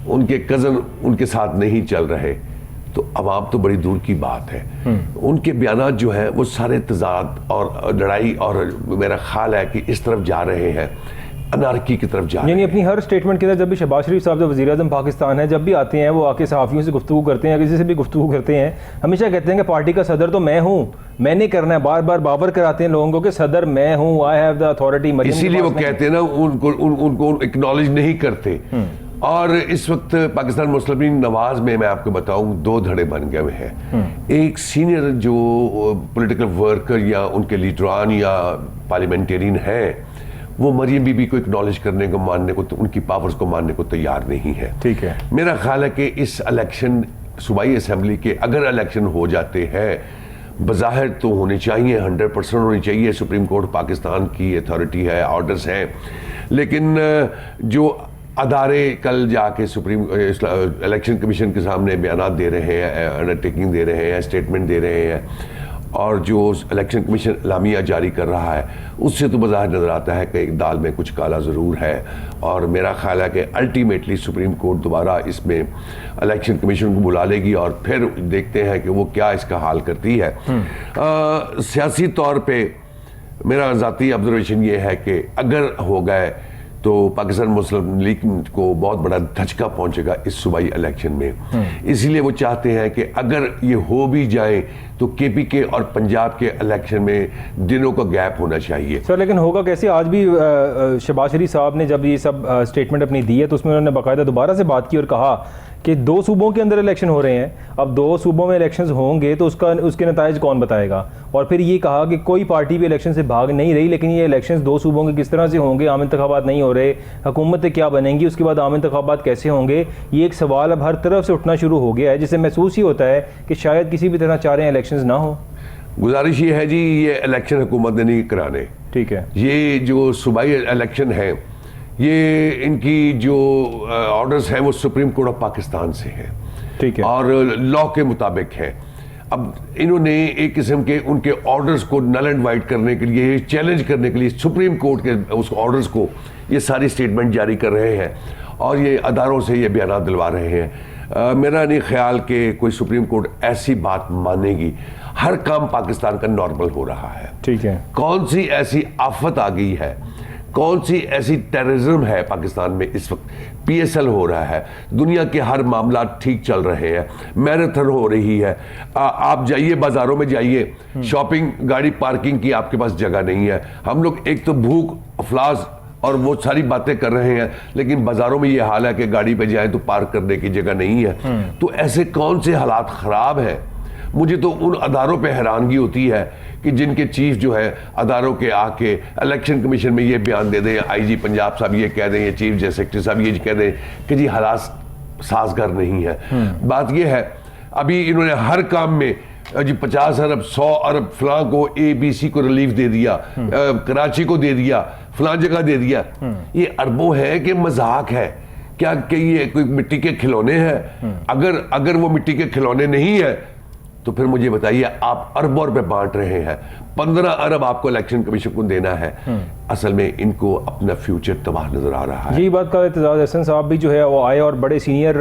उनके कज़न उनके साथ नहीं चल रहे, तो अवाम तो बड़ी दूर की बात है। उनके बयानात जो हैं वो सारे तजाद और लड़ाई, और मेरा ख्याल है कि इस तरफ जा रहे हैं, अनारकी की तरफ जा रहे हैं। अपनी हर स्टेटमेंट के अंदर जब भी शहबाज शरीफ साहब जो वज़ीर आज़म पाकिस्तान है, जब भी आते हैं वो आके सहाफ़ियों से गुफ्तगू करते हैं, किसी से भी गुफ्तगू करते हैं, हमेशा कहते हैं कि पार्टी का सदर तो मैं हूँ, मैंने करना है। बार बार बाबर कराते हैं लोगों को कि सदर मैं हूँ, आई हैव द अथॉरिटी। इसीलिए वो कहते हैं ना, उनको एक्नॉलेज नहीं करते। और इस वक्त पाकिस्तान मुस्लिम लीग नवाज में मैं आपको बताऊं 2 धड़े बन गए हुए हैं। एक सीनियर जो पॉलिटिकल वर्कर या उनके लीडरान या पार्लियामेंटेरियन हैं, वो मरियम बीबी को एक्नॉलेज करने को, मानने को, तो उनकी पावर्स को मानने को तैयार नहीं है। ठीक है, मेरा ख्याल है कि इस इलेक्शन, सूबाई असेंबली के अगर इलेक्शन हो जाते हैं, बज़ाहिर तो होने चाहिए, 100% होनी चाहिए। सुप्रीम कोर्ट पाकिस्तान की अथॉरिटी है, ऑर्डर्स हैं, लेकिन जो अदारे कल जाके सुप्रीम इलेक्शन कमीशन के सामने बयान दे रहे हैं, अंडरटेकिंग दे रहे हैं, स्टेटमेंट दे रहे हैं, और जो इलेक्शन कमीशन इलामिया जारी कर रहा है, उससे तो बज़ाहिर नज़र आता है कि दाल में कुछ काला ज़रूर है। और मेरा ख्याल है कि अल्टीमेटली सुप्रीम कोर्ट दोबारा इसमें इलेक्शन कमीशन को बुला लेगी और फिर देखते हैं कि वो क्या इसका हाल करती है। सियासी तौर पर मेरा ज़ाती ऑब्जर्वेशन ये है कि अगर हो गए तो पाकिस्तान मुस्लिम लीग को बहुत बड़ा धचका पहुंचेगा इस सूबाई इलेक्शन में। इसीलिए वो चाहते हैं कि अगर ये हो भी जाए तो केपीके और पंजाब के इलेक्शन में दिनों का गैप होना चाहिए। सर, लेकिन होगा कैसे? आज भी शहबाज शरीफ साहब ने जब ये सब स्टेटमेंट अपनी दी है तो उसमें उन्होंने बाकायदा दोबारा से बात की और कहा कि 2 सूबों के अंदर इलेक्शन हो रहे हैं। अब 2 सूबों में इलेक्शंस होंगे तो उसके नताइज कौन बताएगा? और फिर ये कहा कि कोई पार्टी भी इलेक्शन से भाग नहीं रही, लेकिन ये इलेक्शंस 2 सूबों के किस तरह से होंगे, आम इंतखाबात नहीं हो रहे, हुकूमतें क्या बनेंगी, उसके बाद आम इंतखाबात कैसे होंगे, ये एक सवाल अब हर तरफ से उठना शुरू हो गया है, जिससे महसूस ही होता है कि शायद किसी भी तरह चाह रहे हैं इलेक्शंस ना हो। गुजारिश ये है जी, ये इलेक्शन हुकूमत ने नहीं कराने। ठीक है, ये जो सूबाई इलेक्शन है, ये इनकी जो ऑर्डर्स हैं वो सुप्रीम कोर्ट ऑफ पाकिस्तान से हैं। ठीक है, और लॉ के मुताबिक है। अब इन्होंने एक किस्म के उनके ऑर्डर्स को नल एंड वाइट करने के लिए, चैलेंज करने के लिए सुप्रीम कोर्ट के उस ऑर्डर्स को ये सारी स्टेटमेंट जारी कर रहे हैं और ये अदारों से ये बयान दिलवा रहे हैं। मेरा नहीं ख्याल कि कोई सुप्रीम कोर्ट ऐसी बात मानेगी। हर काम पाकिस्तान का नॉर्मल हो रहा है। ठीक है, कौन सी ऐसी आफत आ गई है, कौन सी ऐसी टेररिज्म है पाकिस्तान में इस वक्त? पीएसएल हो रहा है, दुनिया के हर मामला ठीक चल रहे हैं, मैराथन हो रही है। आप जाइए बाजारों में जाइए, शॉपिंग, गाड़ी पार्किंग की आपके पास जगह नहीं है। हम लोग एक तो भूख, अफलास और वो सारी बातें कर रहे हैं, लेकिन बाजारों में ये हाल है कि गाड़ी पे जाए तो पार्क करने की जगह नहीं है। तो ऐसे कौन से हालात खराब हैं? मुझे तो उन अदारों पे हैरानगी होती है कि जिनके चीफ जो है अदारों के आके इलेक्शन कमीशन में ये बयान दे दें, आईजी पंजाब साहब ये कह दें, ये चीफ जज सेक्रेटरी साहब ये कह दें कि जी हालात साजगार नहीं है। बात ये है, अभी इन्होंने हर काम में जी 50 अरब 100 अरब फलां को ABC को रिलीफ दे दिया, कराची को दे दिया, फलां जगह दे दिया। ये अरबों है कि मजाक है क्या? कि ये कोई मिट्टी के खिलौने हैं? अगर वो मिट्टी के खिलौने नहीं है तो फिर मुझे बताइए, आप अरबों रुपए बांट रहे हैं, 15 अरब आपको इलेक्शन कमीशन को देना है। असल में इनको अपना फ्यूचर तबाह नजर आ रहा है। यही बात का एतजाज़ हसन साहब भी जो है वो आए और बड़े सीनियर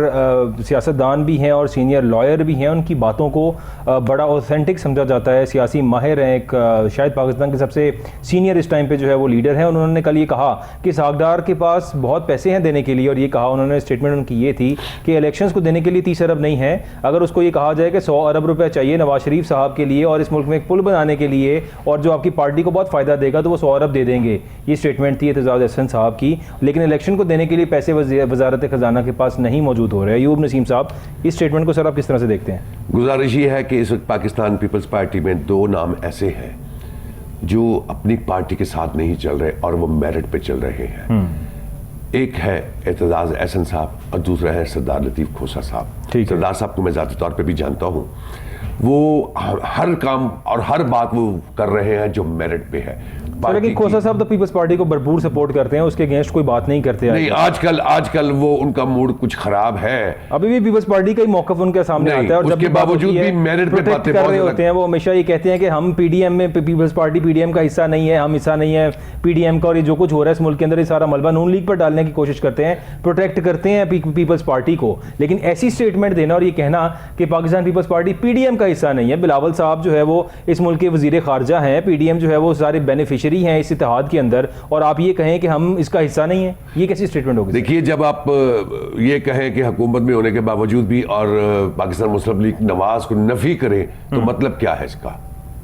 सियासतदान भी हैं और सीनियर लॉयर भी हैं, उनकी बातों को बड़ा ऑथेंटिक समझा जाता है। सियासी माहिर हैं, एक शायद पाकिस्तान के सबसे सीनियर इस टाइम पे जो है वो लीडर हैं। उन्होंने कल ये कहा कि सागदार के पास बहुत पैसे हैं देने के लिए, और ये कहा उन्होंने, स्टेटमेंट उनकी ये थी कि इलेक्शंस को देने के लिए 30 अरब नहीं है। अगर उसको ये कहा जाए कि 100 अरब रुपये चाहिए नवाज शरीफ साहब के लिए और इस मुल्क में एक पुल बनाने के लिए, और जो आपकी पार्टी को बहुत फ़ायदा देगा, तो वो 100 अरब दे देंगे। ये स्टेटमेंट थी एतजाज़ हसन साहब की। लेकिन इलेक्शन को देने के लिए पैसे वजारत खजाना के पास नहीं मौजूद हो रहे हैं। अयूब नसीम साहब, इस स्टेटमेंट को सर आप किस तरह से देखते हैं? गुजारिश ये है कि इस वक्त पाकिस्तान पीपल्स पार्टी में 2 नाम ऐसे हैं जो अपनी पार्टी के साथ नहीं चल रहे और वो मेरिट पे चल रहे हैं। एक है एतजाज एहसन साहब और दूसरा है सरदार लतीफ़ खोसा साहब। ठीक है। सरदार साहब को मैं ज़ाती तौर पे भी जानता हूँ, वो हर काम और हर बात वो कर रहे हैं जो मेरिट पे है। लेकिन खोसा साहब तो पीपल्स पार्टी को भरपूर सपोर्ट करते हैं, उसके अगेंस्ट कोई बात नहीं करते। नहीं, आजकल वो उनका मूड कुछ खराब है। अभी भी पीपल्स पार्टी का ही मौकफ उनके सामने आता है और उसके बावजूद भी मेरिट पे बातें कर रहे होते हैं। वो हमेशा ये कहते हैं कि हम पीडीएम में, पीपल्स पार्टी पीडीएम का हिस्सा नहीं है, हम हिस्सा नहीं है पीडीएम का, और ये जो कुछ हो रहा है इस मुल्क के अंदर ये सारा मलबा नून लीग पर डालने की कोशिश करते हैं, प्रोटेक्ट करते हैं पीपल्स पार्टी को। लेकिन ऐसी स्टेटमेंट देना और ये कहना कि पाकिस्तान पीपल्स पार्टी पीडीएम का हिस्सा नहीं है। बिलावल साहब जो है वो इस मुल्क के वजीर खारजा हैं, पीडीएम जो है वो सारे बेनिफिशियरी हैं इस इत्तेहाद के अंदर, और आप ये कहें कि हम इसका हिस्सा नहीं है, ये कैसी स्टेटमेंट होगी? देखिए, जब आप ये कहें कि हुकूमत में होने के बावजूद भी और पाकिस्तान मुस्लिम लीग नवाज को नफी करें, तो मतलब क्या है इसका?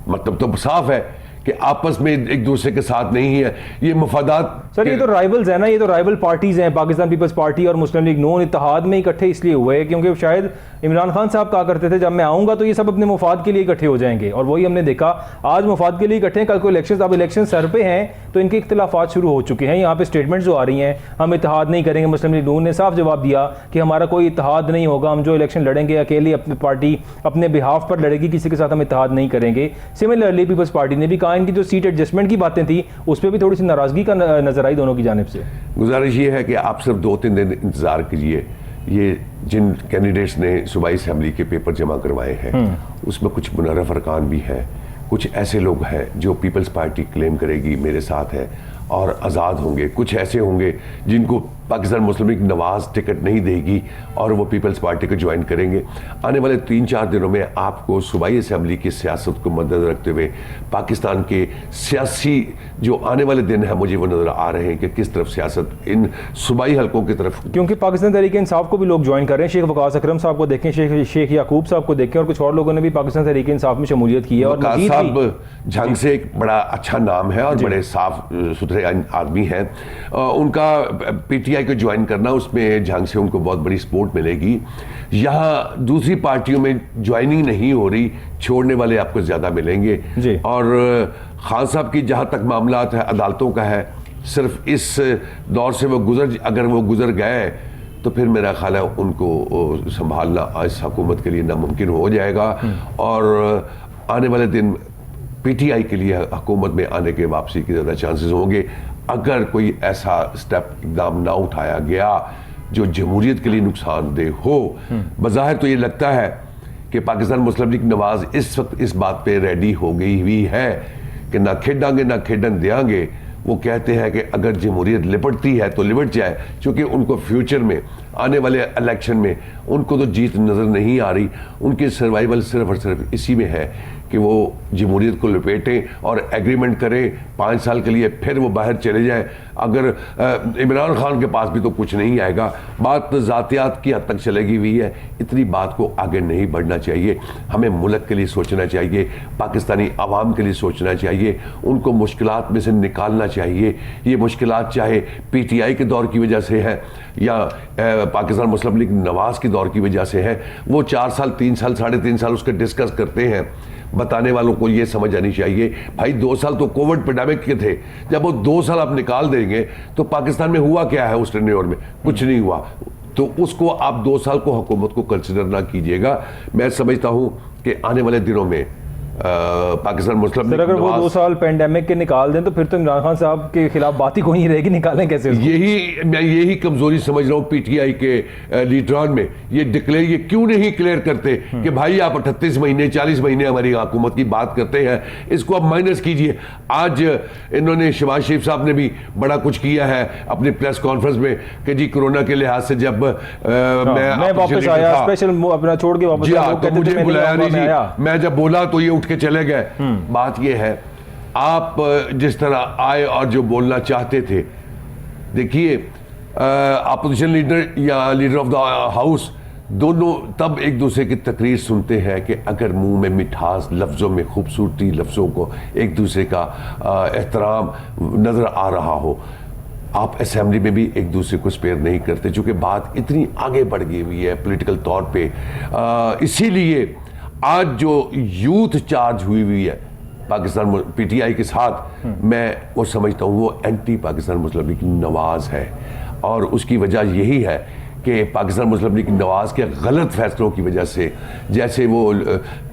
मतलब तो साफ है कि आपस में एक दूसरे के साथ नहीं है, ये मफादात। सर ये तो राइवल्स है ना, ये तो राइवल पार्टीज हैं। पाकिस्तान पीपल्स पार्टी और मुस्लिम लीग नून इत्तेहाद में इकट्ठे इसलिए हुए हैं क्योंकि शायद इमरान खान साहब कहा करते थे जब मैं आऊंगा तो ये सब अपने मुफाद के लिए इकट्ठे हो जाएंगे, और वही हमने देखा। आज मुफाद के लिए इकट्ठे हैं, कल को इलेक्शन, अब इलेक्शन सर पे हैं तो इनके इख्तिलाफात शुरू हो चुके हैं। यहाँ पे स्टेटमेंट जो आ रही हैं, हम इत्तेहाद नहीं करेंगे। मुस्लिम लीग नून ने साफ जवाब दिया कि हमारा कोई इत्तेहाद नहीं होगा, हम जो इलेक्शन लड़ेंगे अकेली अपनी पार्टी अपने बिहाफ पर लड़ेगी, किसी के साथ हम इत्तेहाद नहीं करेंगे। सिमिलरली पीपल्स पार्टी ने भी कहा इनकी जो सीट एडजस्टमेंट की बातें थी उस पर भी थोड़ी सी नाराजगी का नजर आई दोनों की जानिब से। गुजारिश ये है कि आप सिर्फ 2-3 दिन इंतजार कीजिए। ये जिन कैंडिडेट्स ने सूबाई असेंबली के पेपर जमा करवाए हैं उसमें कुछ मुनर्रफ अरकान भी हैं, कुछ ऐसे लोग हैं जो पीपल्स पार्टी क्लेम करेगी मेरे साथ है और आज़ाद होंगे, कुछ ऐसे होंगे जिनको पाकिस्तान मुस्लिम लीग नवाज टिकट नहीं देगी और वो पीपल्स पार्टी को ज्वाइन करेंगे। आने वाले 3-4 दिनों में आपको सूबाई असेंबली की सियासत को मद्देनजर रखते हुए पाकिस्तान के सियासी जो आने वाले दिन हैं मुझे वो नज़र आ रहे हैं कि किस तरफ सियासत इन सूबाई हलकों की तरफ, क्योंकि पाकिस्तान तहरीक इंसाफ को भी लोग ज्वाइन कर रहे हैं। शेख वकास अकरम साहब को देखें, शेख याकूब साहब को देखें, और कुछ और लोगों ने भी पाकिस्तान तहरीक इंसाफ में शमूलियत की है। और वकास साहब झंग से एक बड़ा अच्छा नाम है और बड़े साफ सुथरे आदमी हैं। उनका पीटीआई को ज्वाइन करना, उसमें झंग से उनको बहुत बड़ी सपोर्ट मिलेगी। यहाँ दूसरी पार्टियों में ज्वाइनिंग नहीं हो रही, छोड़ने वाले आपको ज़्यादा मिलेंगे। और खान साहब की जहाँ तक मामलात है अदालतों का है, सिर्फ इस दौर से अगर वो गुजर गए तो फिर मेरा ख्याल है उनको संभालना इस हुकूमत के लिए नामुमकिन हो जाएगा। और आने वाले दिन पीटीआई के लिए हुकूमत में आने के वापसी के ज़्यादा चांसेस होंगे अगर कोई ऐसा स्टेप इकदाम ना उठाया गया जो जमहूरियत के लिए नुकसानदेह हो। बज़ाहिर तो ये लगता है कि पाकिस्तान मुस्लिम लीग नवाज इस वक्त इस बात पे रेडी हो गई हुई है कि ना खेडांगे ना खेडन देंगे। वो कहते हैं कि अगर जमहूरियत लिपटती है तो लिपट जाए, क्योंकि उनको फ्यूचर में आने वाले इलेक्शन में उनको तो जीत नज़र नहीं आ रही। उनकी सर्वाइवल सिर्फ और सिर्फ इसी में है कि वो जमहूरियत को लपेटें और एग्रीमेंट करें 5 साल के लिए, फिर वो बाहर चले जाएं। अगर इमरान खान के पास भी तो कुछ नहीं आएगा। बात तो ज़ातियात की हद तक चलेगी हुई है, इतनी बात को आगे नहीं बढ़ना चाहिए। हमें मुल्क के लिए सोचना चाहिए, पाकिस्तानी आवाम के लिए सोचना चाहिए, उनको मुश्किलात में से निकालना चाहिए। ये मुश्किलात चाहे पीटीआई के दौर की वजह से है या पाकिस्तान मुस्लिम लीग नवाज के दौर की वजह से है। वो 4 साल 3 साल 3.5 साल उसके डिस्कस करते हैं। बताने वालों को ये समझ आनी चाहिए भाई 2 साल तो कोविड पेंडेमिक के थे, जब वो 2 साल आप निकाल देंगे तो पाकिस्तान में हुआ क्या है उस टेन्योर में? कुछ नहीं हुआ। तो उसको आप 2 साल को हुकूमत को कंसिडर ना कीजिएगा। मैं समझता हूँ कि आने वाले दिनों में पाकिस्तान मुस्लिम लीग अगर वो 2 साल पेंडेमिक के निकाल दें तो फिर तो इमरान खान साहब के खिलाफ बात ही कोई नहीं रहेगी, निकालें कैसे? मैं यही कमजोरी समझ रहा हूँ पीटीआई के लीडरान में। ये क्यों नहीं क्लियर करते कि भाई आप 38 महीने 40 महीने हमारी हुकूमत की बात करते हैं, इसको आप माइनस कीजिए। आज इन्होंने शहबाज शरीफ साहब ने भी बड़ा कुछ किया है अपनी प्रेस कॉन्फ्रेंस में कि जी कोरोना के लिहाज से जब मैं वापस आया, स्पेशल अपना छोड़ के वापस आया तो मुझे बुलाया नहीं थी, मैं जब बोला तो ये के चले गए। बात यह है आप जिस तरह आए और जो बोलना चाहते थे, देखिए अपोजिशन लीडर या लीडर ऑफ द हाउस दोनों तब एक दूसरे की तकरीर सुनते हैं कि अगर मुंह में मिठास, लफ्ज़ों में खूबसूरती, लफ्ज़ों को एक दूसरे का एहतराम नज़र आ रहा हो। आप असेंबली में भी एक दूसरे को स्पेयर नहीं करते, चूँकि बात इतनी आगे बढ़ गई हुई है पॉलिटिकल तौर पे। इसीलिए आज जो यूथ चार्ज हुई है पाकिस्तान पीटीआई के साथ, मैं वो समझता हूँ वो एंटी पाकिस्तान मुस्लिम लीग नवाज है। और उसकी वजह यही है कि पाकिस्तान मुस्लिम लीग नवाज़ के गलत फैसलों की वजह से, जैसे वो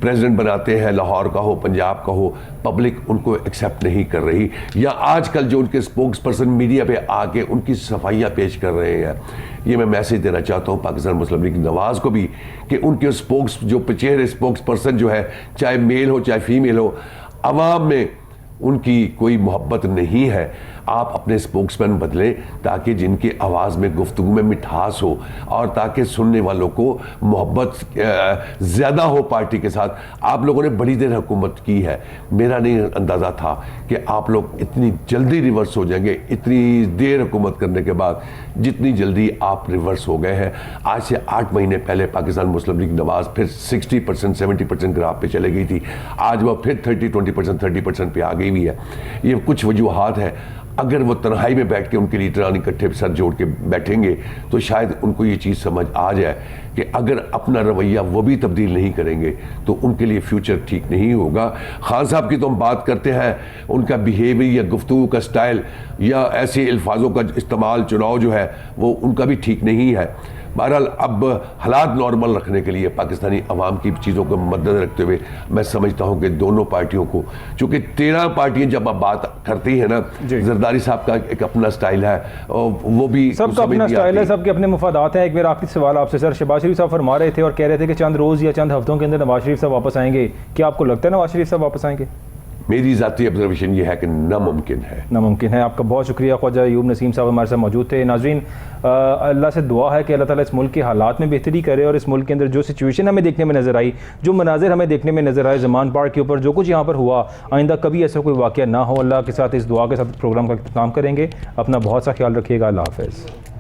प्रेसिडेंट बनाते हैं, लाहौर का हो, पंजाब का हो, पब्लिक उनको एक्सेप्ट नहीं कर रही, या आजकल जो उनके स्पोक्स पर्सन मीडिया पे आके उनकी सफाइयाँ पेश कर रहे हैं। ये मैं मैसेज देना चाहता हूँ पाकिस्तान मुस्लिम लीग नवाज़ को भी कि उनके स्पोक्स पर्सन जो है, चाहे मेल हो चाहे फीमेल हो, अवाम में उनकी कोई मोहब्बत नहीं है। आप अपने स्पोक्समैन बदलें ताकि जिनकी आवाज़ में, गुफ्तगू में मिठास हो, और ताकि सुनने वालों को मोहब्बत ज़्यादा हो पार्टी के साथ। आप लोगों ने बड़ी देर हुकूमत की है, मेरा नहीं अंदाज़ा था कि आप लोग इतनी जल्दी रिवर्स हो जाएंगे। इतनी देर हुकूमत करने के बाद जितनी जल्दी आप रिवर्स हो गए हैं। आज से 8 महीने पहले पाकिस्तान मुस्लिम लीग नवाज़ फिर 60% 70% ग्राफ पे चले गई थी, आज वह फिर 30% पे आ गई हुई है। ये कुछ वजूहात है। अगर वो तन्हाई में बैठ के उनके लीडरान इकट्ठे सर जोड़ के बैठेंगे तो शायद उनको ये चीज़ समझ आ जाए कि अगर अपना रवैया वो भी तब्दील नहीं करेंगे तो उनके लिए फ्यूचर ठीक नहीं होगा। खान साहब की तो हम बात करते हैं, उनका बिहेवियर या गुफ्तगू का स्टाइल या ऐसे अल्फाजों का इस्तेमाल चुनाव जो है वो उनका भी ठीक नहीं है। बहरहाल अब हालात नॉर्मल रखने के लिए पाकिस्तानी अवाम की चीज़ों को मद्देनजर रखते हुए मैं समझता हूँ कि दोनों पार्टियों को, चूँकि 13 पार्टियां जब आप बात करती हैं ना, जरदारी साहब का एक अपना स्टाइल है, वो भी सबका अपना स्टाइल है, सबके अपने मुफादात हैं। एक मेरा आखिरी सवाल आपसे सर, शहबाज शरीफ साहब फरमा रहे थे और कह रहे थे कि चंद रोज़ या चंद हफ्तों के अंदर नवाज शरीफ साहब वापस आएंगे। क्या आपको लगता है नवाज शरीफ साहब वापस आएंगे? मेरी ज़ाती ऑब्जर्वेशन ये है कि नामुमकिन है। नामुमकिन है। आपका बहुत शुक्रिया। ख्वाजा अयूब नसीम साहब हमारे साथ मौजूद थे। नाज़रीन, अल्लाह से दुआ है कि अल्लाह ताला इस मुल्क के हालात में बेहतरी करे और इस मुल्क के अंदर जो सिचुएशन हमें देखने में नज़र आई, जो मनाजिर हमें देखने में नज़र आए ज़मान पार्क के ऊपर, जो कुछ यहाँ पर हुआ, आइंदा कभी ऐसा कोई वाक़या ना हो। अल्लाह के साथ इस दुआ के साथ प्रोग्राम का इख्तिताम करेंगे। अपना बहुत सा ख्याल रखिएगा। अल्लाह हाफ़िज़।